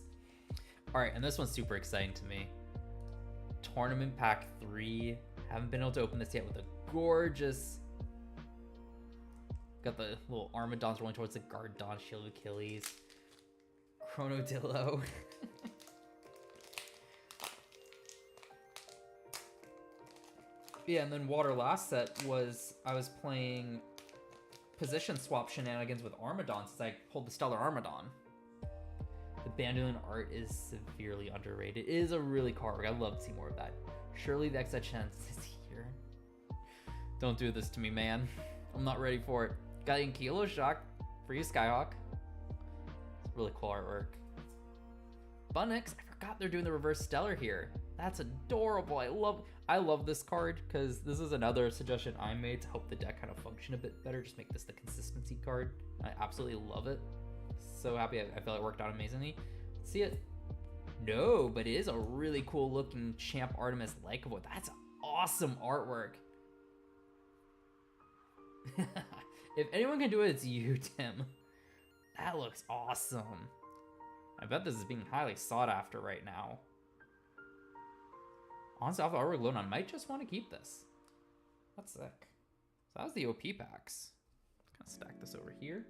All right, and this one's super exciting to me. Tournament Pack 3. Haven't been able to open this yet with a gorgeous... Got the little Armadons rolling towards the Gardon, Shield Achilles. Chronodillo. Yeah, and then Water last set was I was playing position swap shenanigans with Armadon since I pulled the Stellar Armadon. The Bandaloon art is severely underrated. It is a really cool artwork. I'd love to see more of that. Surely the XI chance is here. Don't do this to me, man. I'm not ready for it. Got Kilo Shock for you, Skyhawk. It's really cool artwork. Bunnix, I forgot they're doing the reverse stellar here. That's adorable. I love this card because this is another suggestion I made to help the deck kind of function a bit better. Just make this the consistency card. I absolutely love it. So happy. I feel it worked out amazingly. See it? No, but it is a really cool looking Champ Artemis Lycavoid. That's awesome artwork. If anyone can do it, it's you, Tim. That looks awesome. I bet this is being highly sought after right now. Honestly, off the artwork alone, I might just want to keep this. That's sick. So that was the OP packs. Gonna stack this over here.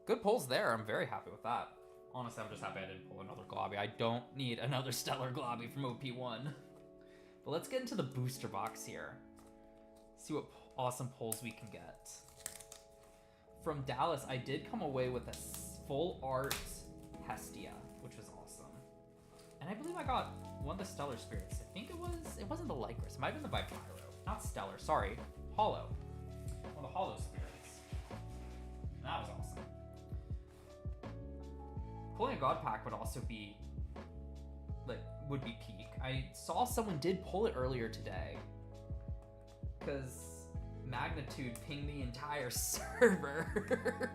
Good pulls there. I'm very happy with that. Honestly, I'm just happy I didn't pull another Globby. I don't need another Stellar Globby from OP1. But let's get into the booster box here. See what awesome pulls we can get. From Dallas, I did come away with a full art Hestia, which was awesome. And I believe I got one of the Stellar Spirits. I think it wasn't the Lycris. It might have been the Vipyro. Not Stellar, sorry. Hollow. One of the Hollow Spirits. And that was awesome. Pulling a God Pack would also be, would be peak. I saw someone did pull it earlier today. Because Magnitude pinged the entire server.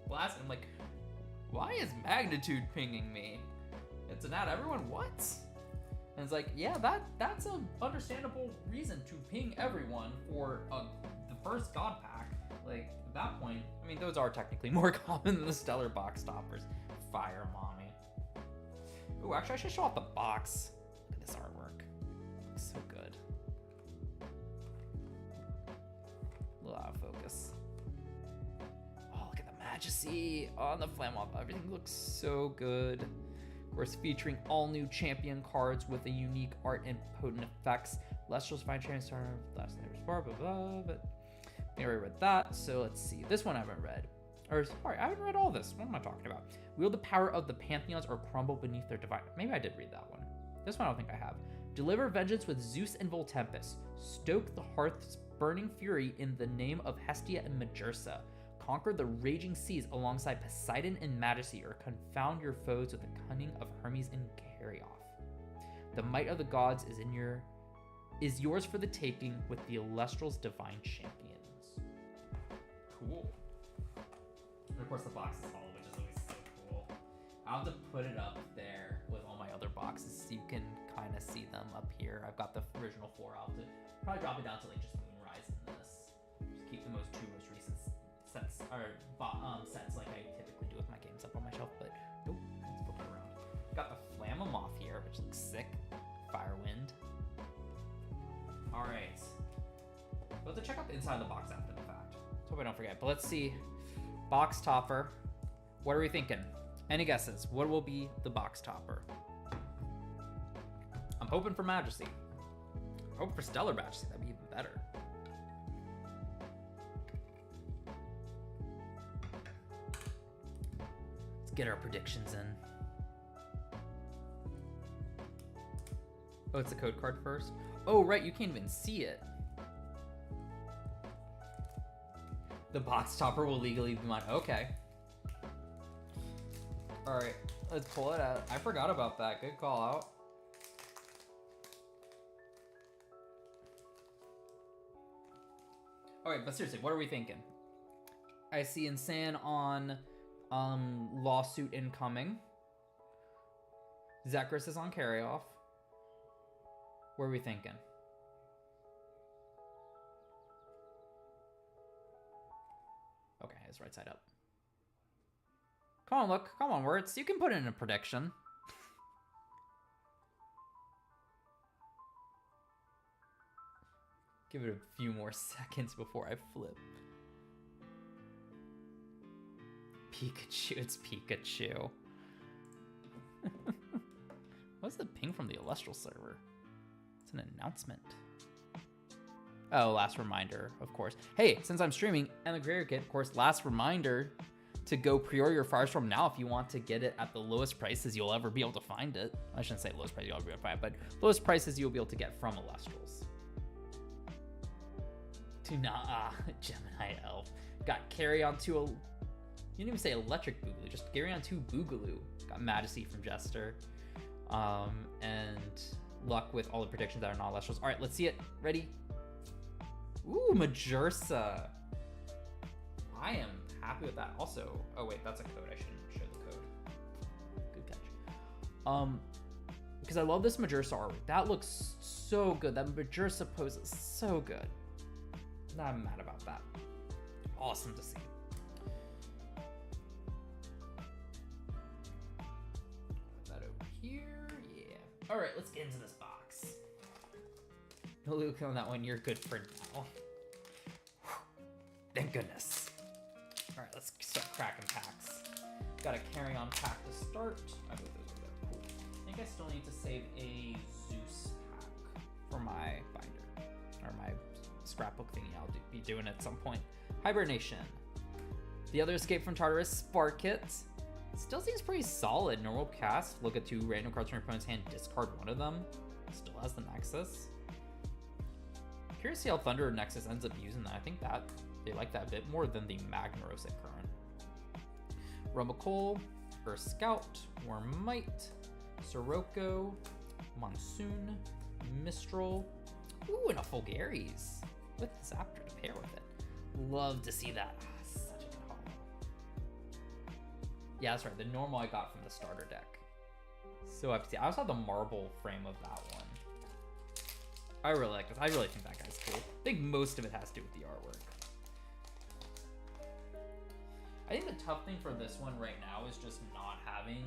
Last, I'm like, why is Magnitude pinging me? It's not everyone, what? And it's like, yeah, that's an understandable reason to ping everyone for the first God Pack. Like, at that point, I mean, those are technically more common than the Stellar Box Toppers. Fire Mommy. Ooh, actually, I should show off the box. Look at this artwork. It looks so good. A little out of focus. Oh, look at the Majesty on the Flamoff. Everything looks so good. Of course, featuring all new champion cards with a unique art and potent effects. Elestrals Fine Chance Turn, last name is blah blah blah. But I already read that, so let's see. This one I haven't read. Or sorry, I haven't read all this. What am I talking about? Wield the power of the Pantheons or crumble beneath their divine. Maybe I did read that one. This one I don't think I have. Deliver vengeance with Zeus and Voltempus. Stoke the hearth's burning fury in the name of Hestia and Majersa. Conquer the raging seas alongside Poseidon and Majesty, or confound your foes with the cunning of Hermes and Carryoff. The might of the gods is yours for the taking with the Elestrals divine champions. Cool. And of course the box is hollow, which is always so cool. I'll have to put it up there with all my other boxes so you can kind of see them up here. I've got the original 4. I'll have to probably drop it down to like just Moonrise in this. Just keep the most recent sets, or sets like I typically do with my games up on my shelf, but nope, let's flip it around. Got the Flamomoth here, which looks sick. Firewind. Alright. We'll have to check out the inside of the box after the fact. Let's hope I don't forget. But let's see. Box topper. What are we thinking? Any guesses? What will be the box topper? I'm hoping for Majesty. I'm hoping for Stellar Majesty. That'd be even better. Let's get our predictions in. Oh, it's a code card first? Oh, right, you can't even see it. The box topper will legally be mine. Okay. Alright, Let's pull it out. I forgot about that. Good call out. Alright, but seriously, what are we thinking? I see Insan on lawsuit incoming. Zekris is on carry off. What are we thinking? Okay, it's right side up. Come on, look. Come on, Words. You can put in a prediction. Give it a few more seconds before I flip. Pikachu, it's Pikachu. What's the ping from the Elestrals server? It's an announcement. Oh, last reminder, of course. Hey, since I'm streaming, and the Greater Kid, of course, last reminder to go pre-order your Firestorm now if you want to get it at the lowest prices you'll ever be able to find it. I shouldn't say lowest price you'll ever be able to find it, but lowest prices you'll be able to get from Elestrals. Gemini Elf. Got carry on to a... You didn't even say electric Boogaloo, just carry on to Boogaloo. Got Majesty from Jester. And luck with all the predictions that are not Elestrals. All right, let's see it. Ready? Ooh, Majersa. I am happy with that. Also, oh wait, that's a code. I shouldn't show the code. Good catch. Because I love this Majersa artwork. That looks so good. That Majersa pose is so good. Not mad about that. Awesome to see. Put that over here. Yeah. All right, let's get into this box. Luke on that one. You're good for now. Thank goodness. All right, let's start cracking packs. Got a carry-on pack to start. I believe those are there. Cool. I think I still need to save a Zeus pack for my binder or my scrapbook thingy. I'll be doing at some point. Hibernation. The other Escape from Tartarus, Spark It. Still seems pretty solid. Normal cast. Look at 2 random cards from your opponent's hand. Discard one of them. Still has the Nexus. Curious to see how Thunder Nexus ends up using that. I think that they like that a bit more than the Magnaros at current. Rumble, Earth Scout, Wormite, Sirocco, Monsoon, Mistral. Ooh, and a Fulgaris with Zaptor to pair with it. Love to see that. Such a good haul. Yeah, that's right. The normal I got from the starter deck. So happy to see. I also have the marble frame of that one. I really like this. I really think that guy's cool. I think most of it has to do with the artwork. I think the tough thing for this one right now is just not having,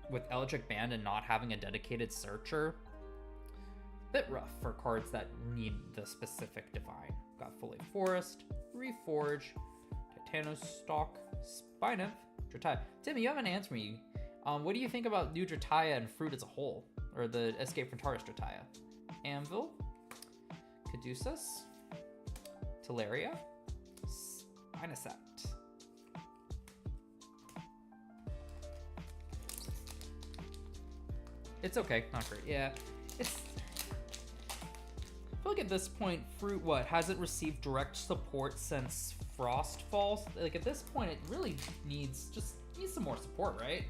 with Electric Band and not having a dedicated searcher. Bit rough for cards that need the specific divine. Got Fully Forest, Reforge, Titanostalk, Spinav, Drataya. Tim, you haven't answered me. What do you think about new Drataya and fruit as a whole? Or the Escape from Tartarus Drataya? Anvil, Caduceus, Teleria, Spinacept. It's okay, not great. Yeah, it's... I feel like at this point, fruit, hasn't received direct support since Frostfall? Like at this point, it really needs some more support, right?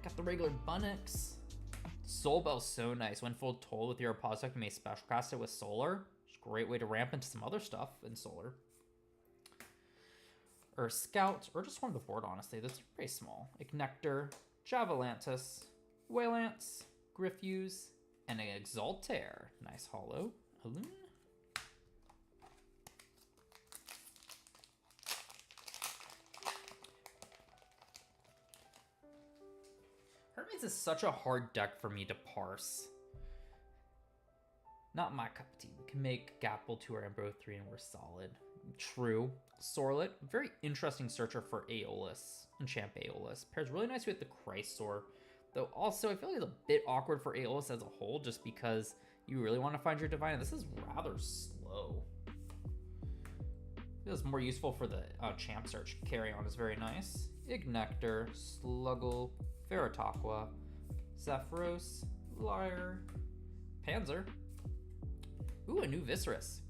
Got the regular Bunnix. Soul Bell's so nice. When full toll with your Apostolic, you may special cast it with Solar. It's a great way to ramp into some other stuff in Solar. Or Scout, or just Swarm the board, honestly. This is pretty small. Ignector, Javalantis, Wailance, Griffuse, and an Exaltair. Nice holo. Alun. Hermes is such a hard deck for me to parse. Not my cup of tea. We can make Gapple 2 or Ambro 3 and we're solid. True. Sorlet, very interesting searcher for Aeolus and Champ Aeolus. Pairs really nicely with the Chrysor. Though also, I feel like it's a bit awkward for Aeolus as a whole just because you really want to find your divine. And this is rather slow. Feels more useful for the Champ search. Carry On is very nice. Ignector, Sluggle, Veritaqua, Zephyros, Lyre, Panzer. Ooh, a new Viscerus.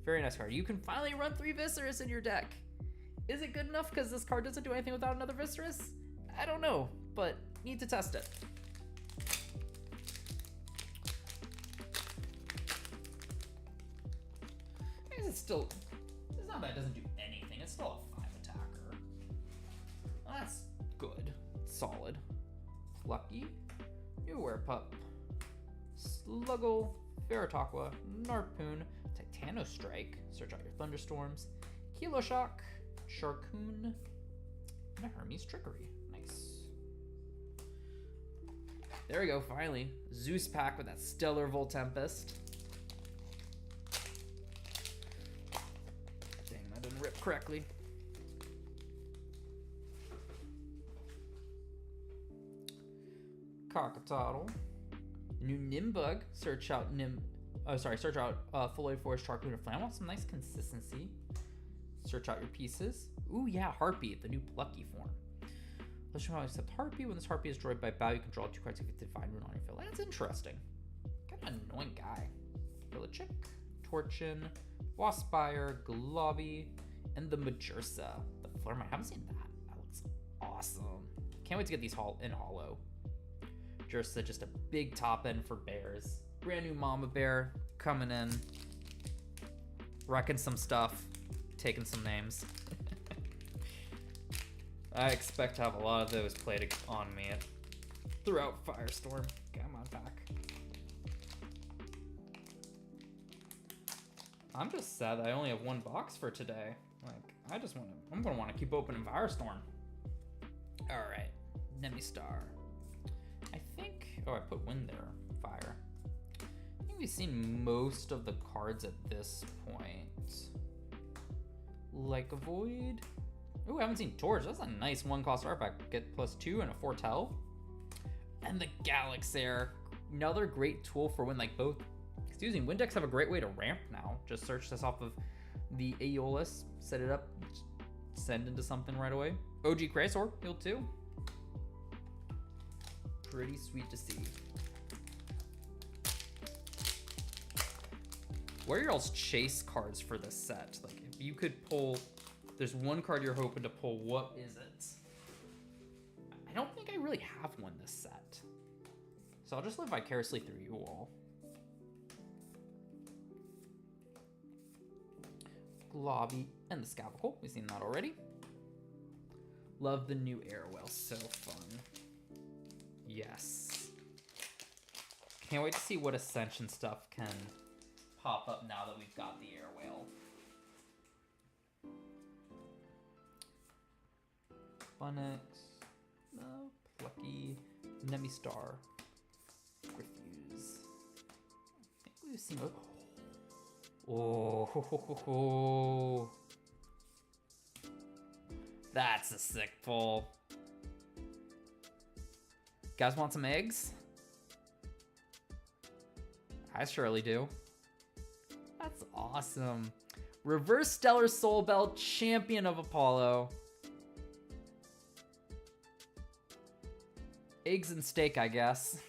Very nice card. You can finally run 3 Viscerus in your deck. Is it good enough because this card doesn't do anything without another Viscerous? I don't know, but need to test it. I guess it's not that it doesn't do anything. It's still a 5 attacker. Well, that's good. Solid. Plucky. New Werepup. Sluggle. Veritaqua. Narpoon. Titanostrike. Search out your thunderstorms. Kilo Shock. Sharkoon. And a Hermes Trickery. Nice. There we go, finally. Zeus pack with that Stellar Voltempest. Dang, that didn't rip correctly. Cockatottle. New Nimbug. Search out Fully Forest Sharkoon or Flam. Want some nice consistency. Search out your pieces. Ooh, yeah, Heartbeat, the new Plucky form. Let's try to accept Heartbeat. When this Heartbeat is destroyed by battle, you can draw 2 cards if you Divine Rune on your field. That's interesting. Kind of an annoying guy. Chick, Torchin, Waspire, Globby, and the Majursa. The Flare, I haven't seen that. That looks awesome. Can't wait to get these in holo. Majursa, just a big top end for bears. Brand new Mama Bear coming in. Wrecking some stuff. Taking some names. I expect to have a lot of those played on me throughout Firestorm. Come on, pack. I'm just sad that I only have 1 box for today. Like, I'm gonna want to keep opening Firestorm. All right, Nemistar. I think, I put Wind there, Fire. I think we've seen most of the cards at this point. Like a Void. Ooh, I haven't seen Torch. That's a nice 1-cost artifact. Get +2 and a Foretell. And the Galaxair. Another great tool for when Wind decks have a great way to ramp now. Just search this off of the Aeolus, set it up, send into something right away. OG Craysor, healed 2. Pretty sweet to see. What are your all's chase cards for this set? Like, if you could pull, there's 1 card you're hoping to pull, what is it? I don't think I really have one this set. So I'll just live vicariously through you all. Globby and the Scavicle. We've seen that already. Love the new Airwell. So fun. Yes. Can't wait to see what Ascension stuff can pop up now that we've got the Airwhale. Funix, no, Plucky, Nemistar, Refuse. I think we've seen. Oh, that's a sick pull. Guys want some eggs? I surely do. That's awesome. Reverse Stellar Soul Belt, Champion of Apollo. Eggs and steak, I guess.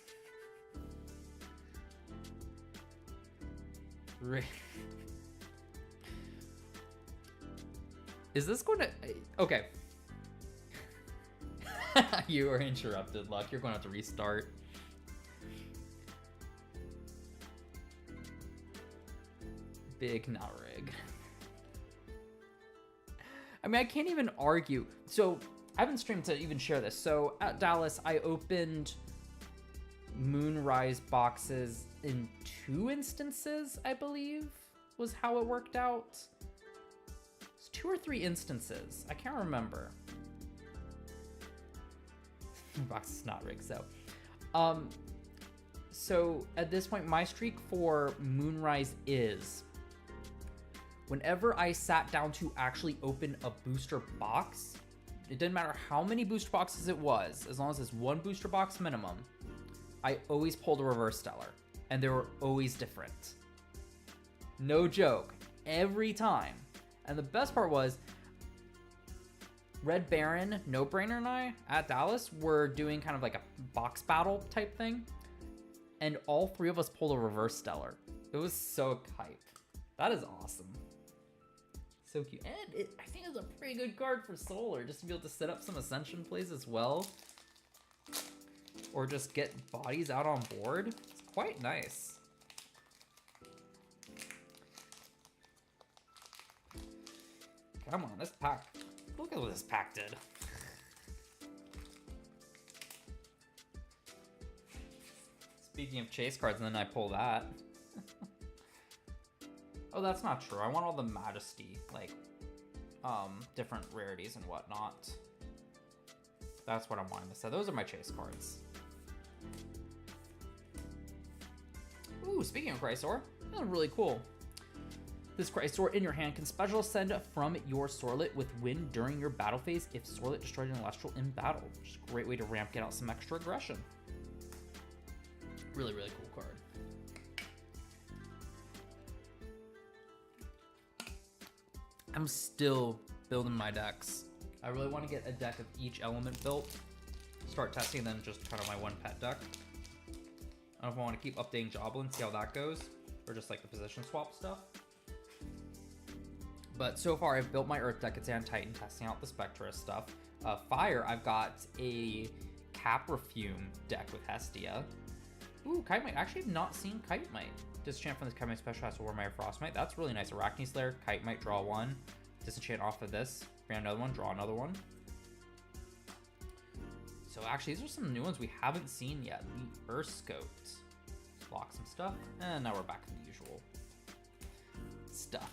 Is this going to... Okay. You are interrupted, Luck. You're going to have to restart. Big Narig. I mean, I can't even argue. So, I haven't streamed to even share this. So, at Dallas, I opened Moonrise boxes in 2 instances, I believe, was how it worked out. It's 2 or 3 instances. I can't remember. Box is not rigged, so. So, at this point, my streak for Moonrise is... whenever I sat down to actually open a booster box, it didn't matter how many booster boxes it was, as long as it's 1 booster box minimum, I always pulled a Reverse Stellar, and they were always different. No joke, every time. And the best part was, Red Baron, No Brainer, and I, at Dallas, were doing kind of like a box battle type thing, and all 3 of us pulled a Reverse Stellar. It was so hype. That is awesome. So cute. And I think it's a pretty good card for Solar, just to be able to set up some Ascension plays as well. Or just get bodies out on board. It's quite nice. Come on, this pack. Look at what this pack did. Speaking of chase cards, and then I pull that. Oh, that's not true. I want all the Majesty, like, different rarities and whatnot. That's what I'm wanting to say. Those are my chase cards. Ooh, speaking of Chrysor, that's really cool. This Chrysor in your hand can special ascend from your Sorlet with win during your battle phase if Sorlet destroyed an Elestral in battle. Which is a great way to get out some extra aggression. Really, really cool card. I'm still building my decks. I really want to get a deck of each element built. Start testing and then just kind of my one pet deck. I don't know if I want to keep updating Joblin, see how that goes, or just like the position swap stuff. But so far, I've built my Earth deck. It's Titan, testing out the Spectra stuff. Fire, I've got a Caprafume deck with Hestia. Ooh, Kite Mite. Actually, I've not seen Kite Mite. Disenchant from this Kite Mite special has to Warmire Frostmite. That's really nice. Arachne Slayer, Kite Mite, draw one. Disenchant off of this, bring another one, draw another one. So actually, these are some new ones we haven't seen yet. The Urscote. Block some stuff, and now we're back to the usual stuff.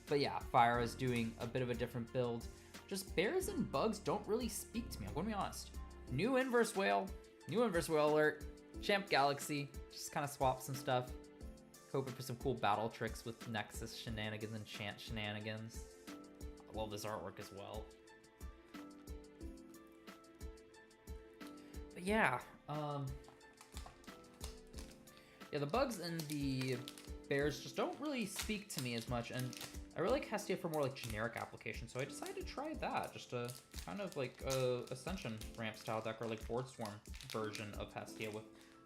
But yeah, Fire is doing a bit of a different build. Just bears and bugs don't really speak to me, I'm gonna be honest. New Inverse Whale alert. Champ Galaxy, just kind of swap some stuff. Hoping for some cool battle tricks with Nexus shenanigans and Chant shenanigans. I love this artwork as well. But yeah, yeah, the bugs and the bears just don't really speak to me as much, and I really like Hestia for more like generic applications, so I decided to try that, just a kind of like a Ascension ramp style deck, or like Board Swarm version of Hestia with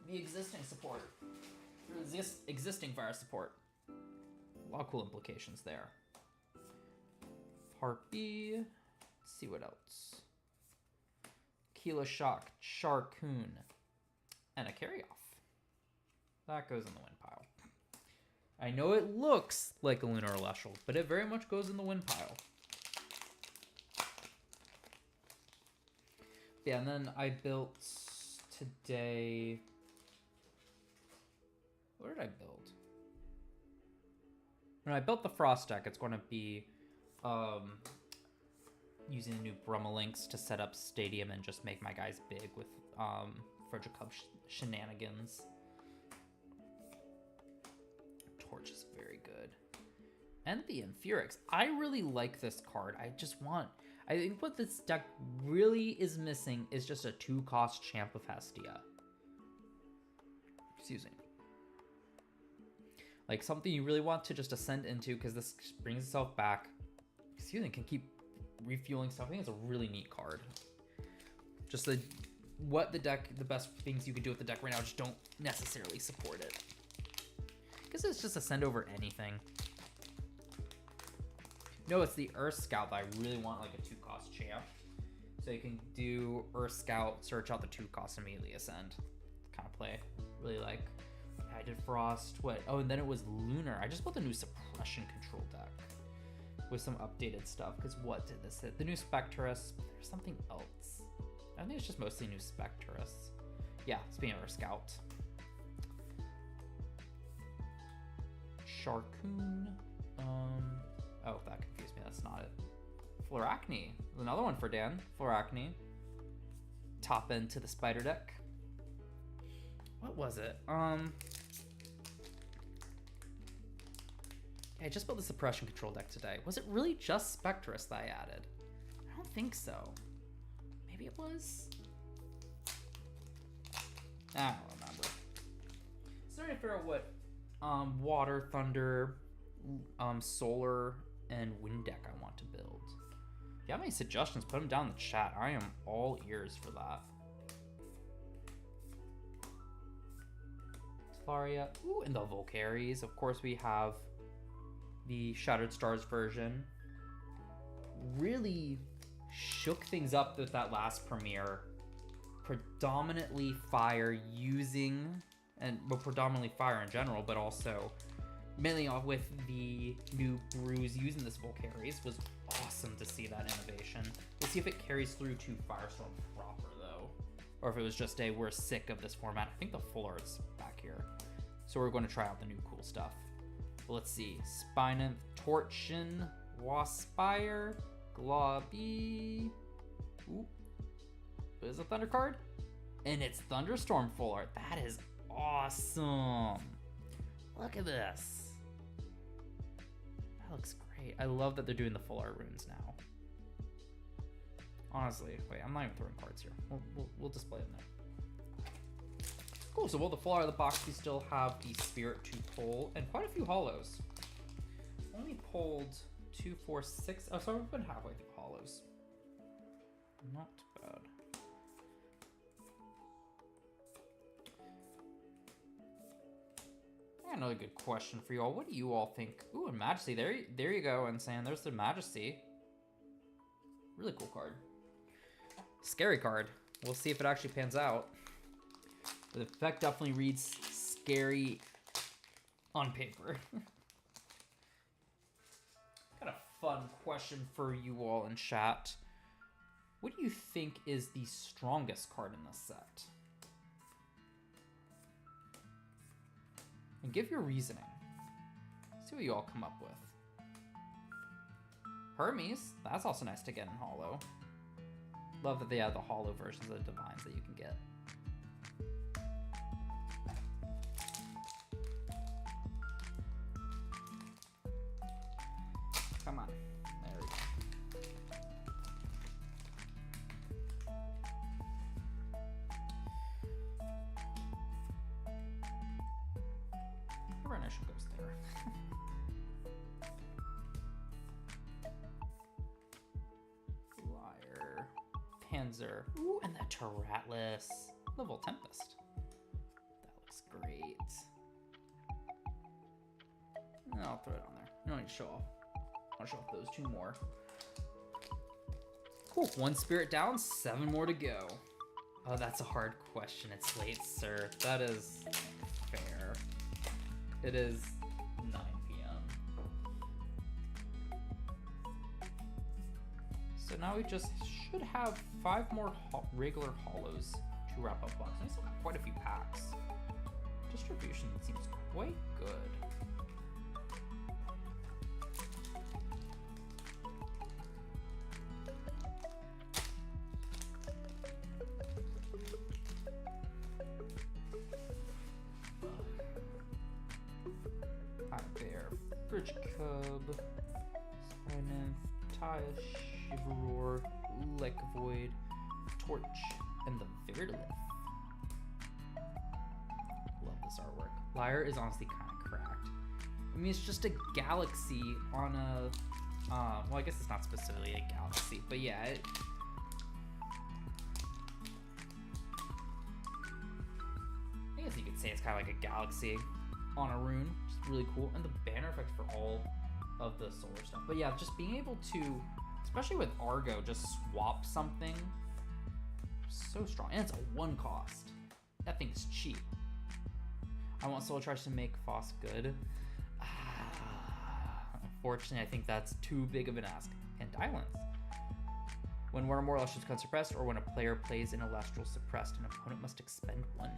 the existing support, or existing Fire support. A lot of cool implications there. Harpy, let's see what else. Keela Shock, Sharkoon, and a Carryoff. That goes in the win pile. I know it looks like a Lunar Celestial, but it very much goes in the win pile. Yeah, and then I built today... What did I build? When I built the Frost deck, it's going to be using the new Brummalinks to set up Stadium and just make my guys big with Frederick Cub shenanigans. Torch is very good. And the Infurix. I really like this card. I think what this deck really is missing is just a 2-cost Champ of Hestia. Excuse me. Like something you really want to just ascend into, because this brings itself back. Excuse me, can keep refueling stuff. I think it's a really neat card. Just the best things you can do with the deck right now just don't necessarily support it. Because it's just ascend over anything. No, it's the Earth Scout that I really want, like a 2-cost champ. So you can do Earth Scout, search out the 2-cost, immediately ascend kind of play. Really like. I did Frost. What? Oh, and then it was Lunar. I just built a new Suppression Control deck with some updated stuff. Because what did this hit? The new Spectrus. There's something else. I think it's just mostly new Spectrus. Yeah, speaking of Earth Scout. Sharkoon. Oh, that confused me. That's not it. Floracne. Another one for Dan. Floracne. Top end to the Spider deck. What was it? I just built the Suppression Control deck today. Was it really just Spectrus that I added? I don't think so. Maybe it was? I don't remember. Starting to figure out what Water, Thunder, Solar, and Wind deck I want to build. If you have any suggestions, put them down in the chat. I am all ears for that. Teflaria. Ooh, and the Volcaries. Of course, we have the Shattered Stars version. Really shook things up with that last premiere. Predominantly fire using, predominantly fire in general, but also mainly off with the new brews using the Volcaries was awesome to see that innovation. We'll see if it carries through to Firestorm proper though, or if it was just we're sick of this format. I think the full art's back here, so we're going to try out the new cool stuff. But let's see: Spineth, Torchin, Waspire, Globby. Ooh, is a Thunder card, and it's Thunderstorm full art. That is awesome. Look at this. That looks great. I love that they're doing the full art runes now. Honestly, wait, I'm not even throwing cards here. We'll display them there. Cool, so the full art of the box, we still have the Spirit to pull, and quite a few hollows. Only pulled 2, 4, 6. Oh, sorry, we've been halfway through hollows. Not bad. I got another good question for you all. What do you all think? Ooh, and Majesty. There you go, Insane. There's the Majesty. Really cool card. Scary card. We'll see if it actually pans out. The effect definitely reads scary on paper. Got a fun question for you all in chat. What do you think is the strongest card in this set? And give your reasoning. See what you all come up with. Hermes, that's also nice to get in holo. Love that they have the holo versions of the Divines that you can get. Come on. There we go. Renation goes there. Liar. Panzer. Ooh, and that Taratless. Level Tempest. That looks great. And I'll throw it on there. You don't need to show off. I'll show off those 2 more. Cool. 1 spirit down, 7 more to go. Oh, that's a hard question. It's late, sir. That is fair. It is 9 p.m. So now we just should have 5 more regular holos to wrap up box. And still got quite a few packs. Distribution seems quite good. Frigicub, Spineth, Taya, Shivaror, Void, Torch, and the Verdalith. Love this artwork. Liar is honestly kind of cracked. I mean, it's just a galaxy on a... well, I guess it's not specifically a galaxy, but yeah. I guess you could say it's kind of like a galaxy on a rune, which is really cool, and the banner effect for all of the solar stuff. But yeah, just being able to, especially with Argo, just swap something, so strong. And it's a 1 cost. That thing's cheap. I want Solar Charge to make Foss good. Unfortunately, I think that's too big of an ask. Pendylance. When one or more Elestrals become suppressed, or when a player plays an Elestral suppressed, an opponent must expend 1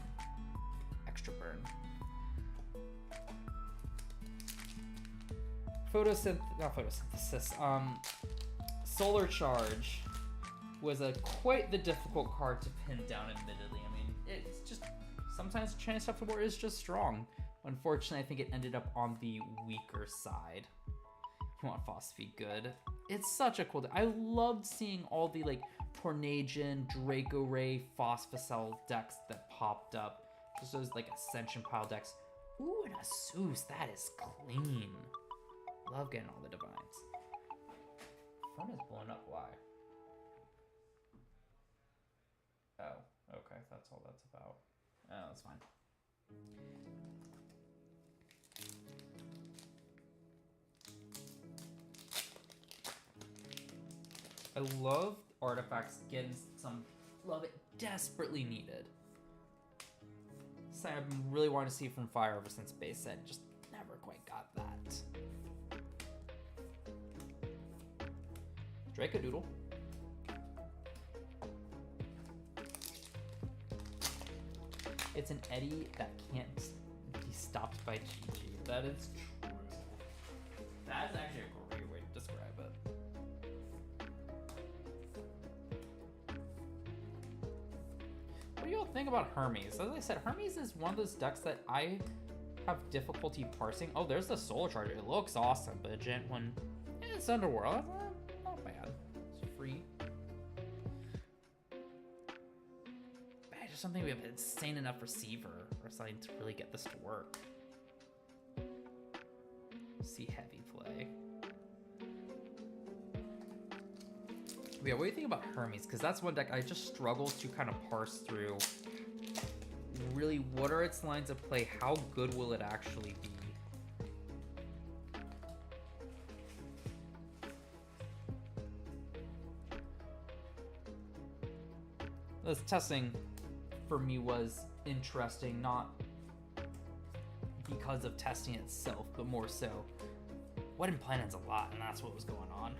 extra burn. Not photosynthesis. Solar Charge was quite the difficult card to pin down, admittedly. I mean, it's just, sometimes Chinese stuff to war is just strong. Unfortunately, I think it ended up on the weaker side. You want Foss to be good. It's such a cool, I loved seeing all the Tornadian, Draco Ray, Phosphocyl decks that popped up. Just those Ascension Pile decks. Ooh, and a Zeus, that is clean. Love getting all the Divines. Phone is blown up, why? Oh, okay, that's all that's about. Oh, that's fine. I love artifacts getting some love it desperately needed. Something I've been really wanting to see from Fire ever since base set, just never quite got that. Dracodoodle. It's an Eddie that can't be stopped by GG. That is true. That's actually a great way to describe it. What do y'all think about Hermes? As I said, Hermes is one of those decks that I have difficulty parsing. Oh, there's the Solar Charger. It looks awesome, but Gent when it's Underworld, not bad. It's free. But I just don't think we have an insane enough receiver or something to really get this to work. See heavy play. Yeah, what do you think about Hermes? Because that's one deck I just struggle to kind of parse through. Really, what are its lines of play? How good will it actually be? This testing for me was interesting, not because of testing itself, but more so Wedding Planet's a lot, and that's what was going on.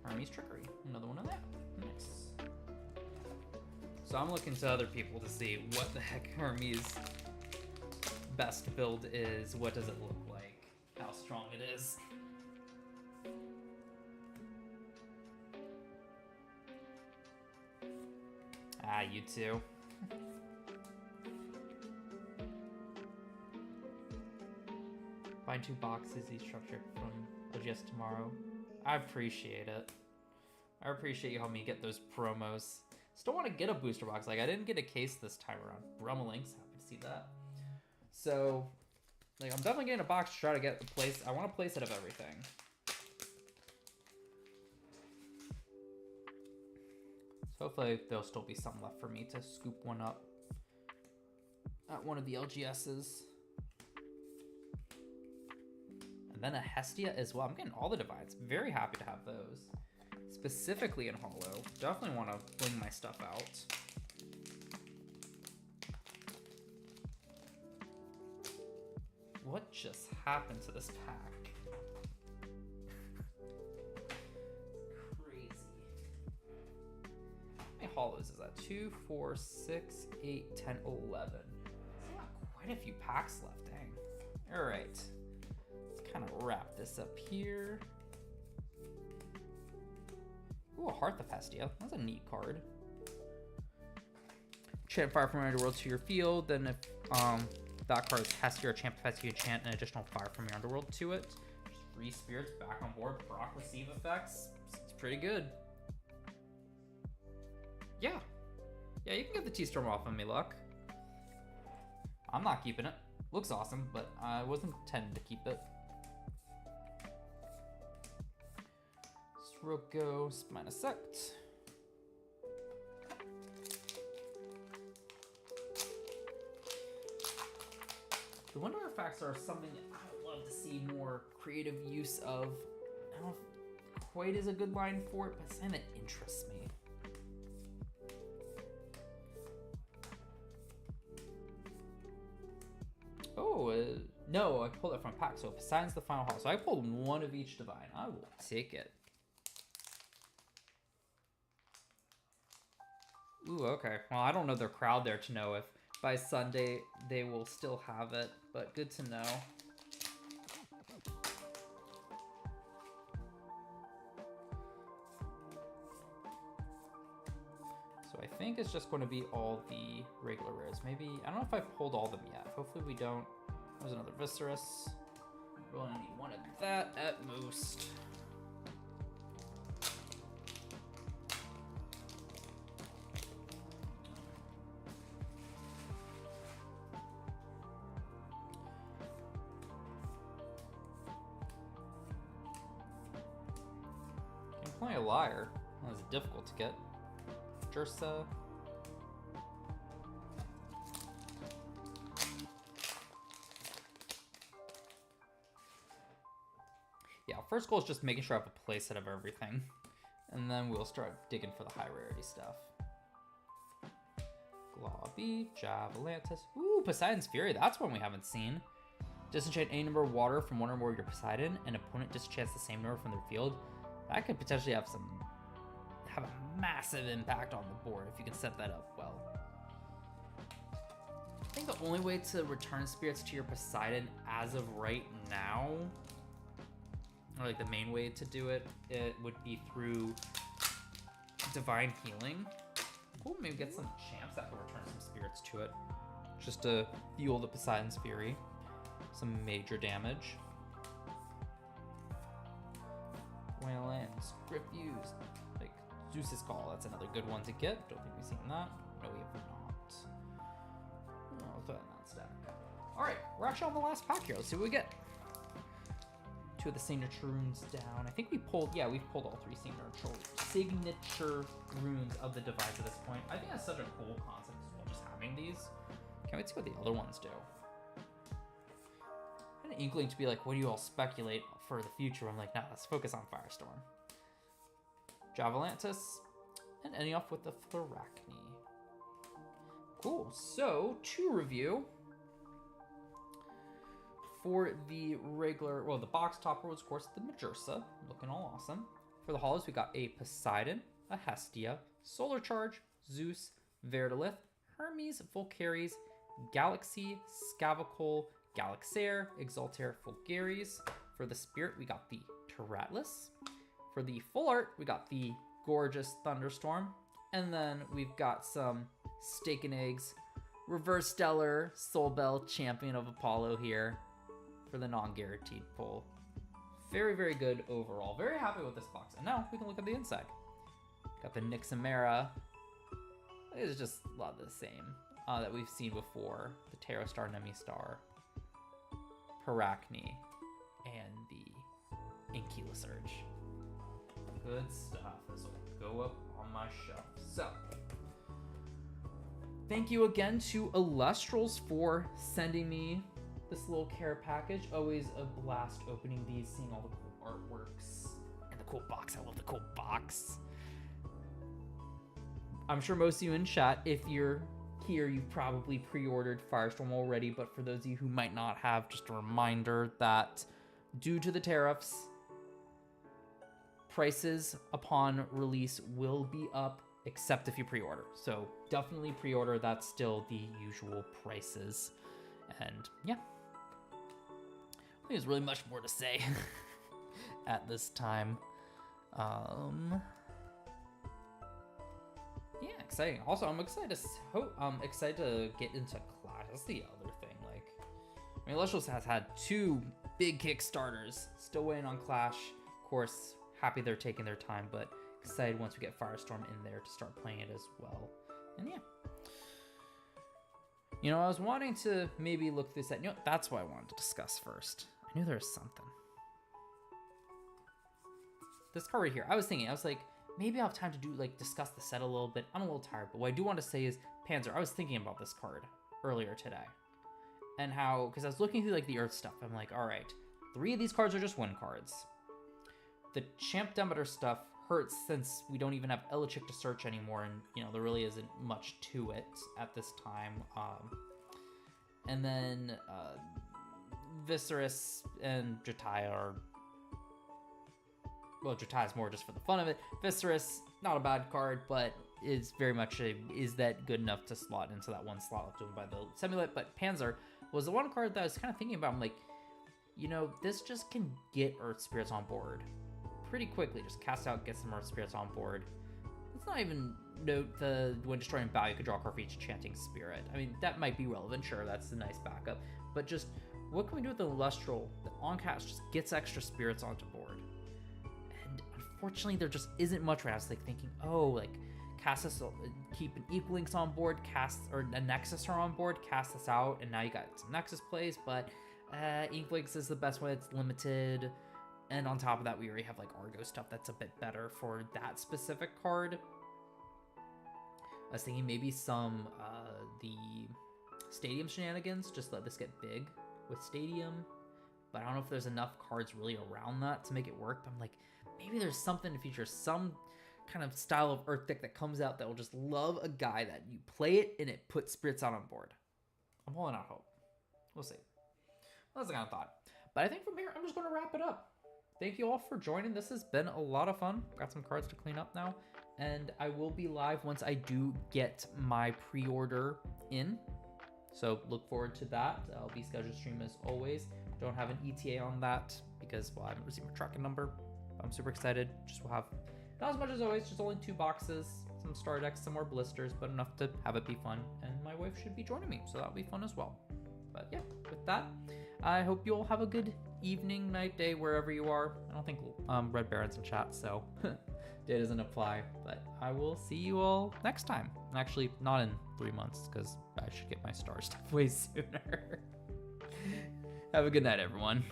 Hermes Trickery, another one of that. Nice. So I'm looking to other people to see what the heck Hermes' best build is. What does it look like? How strong it is. Ah, you too. Find 2 boxes each structure from OGS tomorrow. I appreciate it. I appreciate you helping me get those promos. Still want to get a booster box. Like, I didn't get a case this time around. Brummelings, happy to see that. So, like, I'm definitely getting a box to try to get the place. I want a place out of everything. So hopefully there'll still be some left for me to scoop one up at one of the LGSs. And then a Hestia as well. I'm getting all the Divines. Very happy to have those. Specifically in Holo. Definitely want to bring my stuff out. What just happened to this pack? Crazy. How many Holos is that? 2, 4, 6, 8, 10, 11. There's not quite a few packs left, dang. All right. Let's kind of wrap this up here. Ooh, a Hearth of Hestia. That's a neat card. Chant Fire from your Underworld to your field. Then if that card is Hestia or Champ of Hestia, you chant an additional Fire from your Underworld to it. Just 3 spirits back on board. Proc receive effects. It's pretty good. Yeah. Yeah, you can get the T-Storm off of me, Luck. I'm not keeping it. Looks awesome, but I wasn't intending to keep it. Roko, Spina Sect. The Wonder Artifacts are something I would love to see more creative use of. I don't know if quite is a good line for it, but it's something that interests me. Oh, no, I pulled it from a pack, so Poseidon's the final haul. So I pulled one of each Divine. I will take it. Ooh, okay. Well, I don't know their crowd there to know if by Sunday they will still have it, but good to know. So I think it's just going to be all the regular rares. Maybe, I don't know if I pulled all of them yet. Hopefully we don't. There's another Viscerus. We'll only need one of that at most. Playing a Liar. That was difficult to get. Jersa. Yeah, first goal is just making sure I have a play set of everything. And then we'll start digging for the high rarity stuff. Globby, Javalantis. Ooh, Poseidon's Fury. That's one we haven't seen. Disenchant any number of water from one or more of your Poseidon, and opponent disenchants the same number from their field. That could potentially have a massive impact on the board if you can set that up well. I think the only way to return spirits to your Poseidon as of right now, or like the main way to do it, it would be through Divine Healing. Cool, maybe get some champs that can return some spirits to it, just to fuel the Poseidon's Fury. Some major damage. Waylands, Refuse, like Zeus's Call, that's another good one to get. Don't think we've seen that. No, we have not. I'll throw that in that stack. Alright, we're actually on the last pack here. Let's see what we get. 2 of the signature runes down. I think we've pulled all 3 signature runes of the device at this point. I think that's such a cool concept as well, just having these. Can't wait to see what the other ones do. I had an inkling to be like, what do you all speculate for the future? I'm like, nah, let's focus on Firestorm. Javalantis, and ending off with the Tharachne. Cool, so to review, for the regular, well, the box topper was, of course, the Majursa, looking all awesome. For the hollows, we got a Poseidon, a Hestia, Solar Charge, Zeus, Verdalith, Hermes, Volcaries, Galaxy, Scavacol, Galaxair, Exaltair, Fulgaris. For the spirit, we got the Terratlas. For the full art, we got the gorgeous Thunderstorm. And then we've got some Steak and Eggs, Reverse Stellar, Soul Bell, Champion of Apollo here for the non-guaranteed pull. Very, very good overall. Very happy with this box. And now we can look at the inside. Got the Nixamera. It's just a lot of the same that we've seen before. The Terra Star, Nemi Star, Parachne, and the Inkila Surge. Good stuff. This will go up on my shelf. So, thank you again to Elestrals for sending me this little care package. Always a blast opening these, seeing all the cool artworks and the cool box. I love the cool box. I'm sure most of you in chat, if you're here, you've probably pre-ordered Firestorm already, but for those of you who might not have, just a reminder that due to the tariffs, prices upon release will be up, except if you pre-order. So definitely pre-order. That's still the usual prices. And yeah, I think there's really much more to say at this time. Yeah, exciting. Also, I'm excited to get into Clash. That's the other thing. Like, I mean, Elestrals has had 2 big Kickstarters. Still waiting on Clash. Of course, happy they're taking their time, but excited once we get Firestorm in there to start playing it as well. And yeah. You know, I was wanting to maybe look this at. You know, that's what I wanted to discuss first. I knew there was something. This card right here. I was like, maybe I'll have time to discuss the set a little bit. I'm a little tired, but what I do want to say is Panzer. I was thinking about this card earlier today, and how, because I was looking through the Earth stuff. I'm like, all right, 3 of these cards are just win cards. The Champ Demeter stuff hurts since we don't even have Elichick to search anymore, and you know there really isn't much to it at this time. And then Viserys and Jataya are. Well, Jataya is more just for the fun of it. Viserys, not a bad card, but is very much is that good enough to slot into that one slot left open by the Semulite. But Panzer was the one card that I was kind of thinking about. I'm like, you know, this just can get Earth Spirits on board pretty quickly. Just cast out, get some Earth Spirits on board. Let's not even note when destroying Bow, you could draw a card for each Chanting Spirit. I mean, that might be relevant. Sure, that's a nice backup. But just, what can we do with the Lustral that on cast just gets extra spirits onto board? Unfortunately, there just isn't much right now. I was thinking, cast this, keep an Equalinx on board, or a Nexus are on board, cast this out, and now you got some Nexus plays, but Equalinx is the best way. It's limited, and on top of that, we already have Argo stuff that's a bit better for that specific card. I was thinking maybe some the Stadium shenanigans, just let this get big with Stadium, but I don't know if there's enough cards really around that to make it work. But I'm like, maybe there's something to feature some kind of style of Earth deck that comes out that will just love a guy that you play it and it puts spirits out on board. I'm holding out hope. We'll see. That's the kind of thought. But I think from here, I'm just going to wrap it up. Thank you all for joining. This has been a lot of fun. Got some cards to clean up now. And I will be live once I do get my pre-order in. So look forward to that. I'll be scheduled stream as always. Don't have an ETA on that because, well, I haven't received my tracking number. I'm super excited. Just will have, not as much as always, just only 2 boxes, some star decks, some more blisters, but enough to have it be fun. And my wife should be joining me, so that'll be fun as well. But yeah, with that, I hope you all have a good evening, night, day, wherever you are. I don't think Red Baron's in chat, so day doesn't apply. But I will see you all next time. Actually, not in 3 months, because I should get my star stuff way sooner. Have a good night, everyone.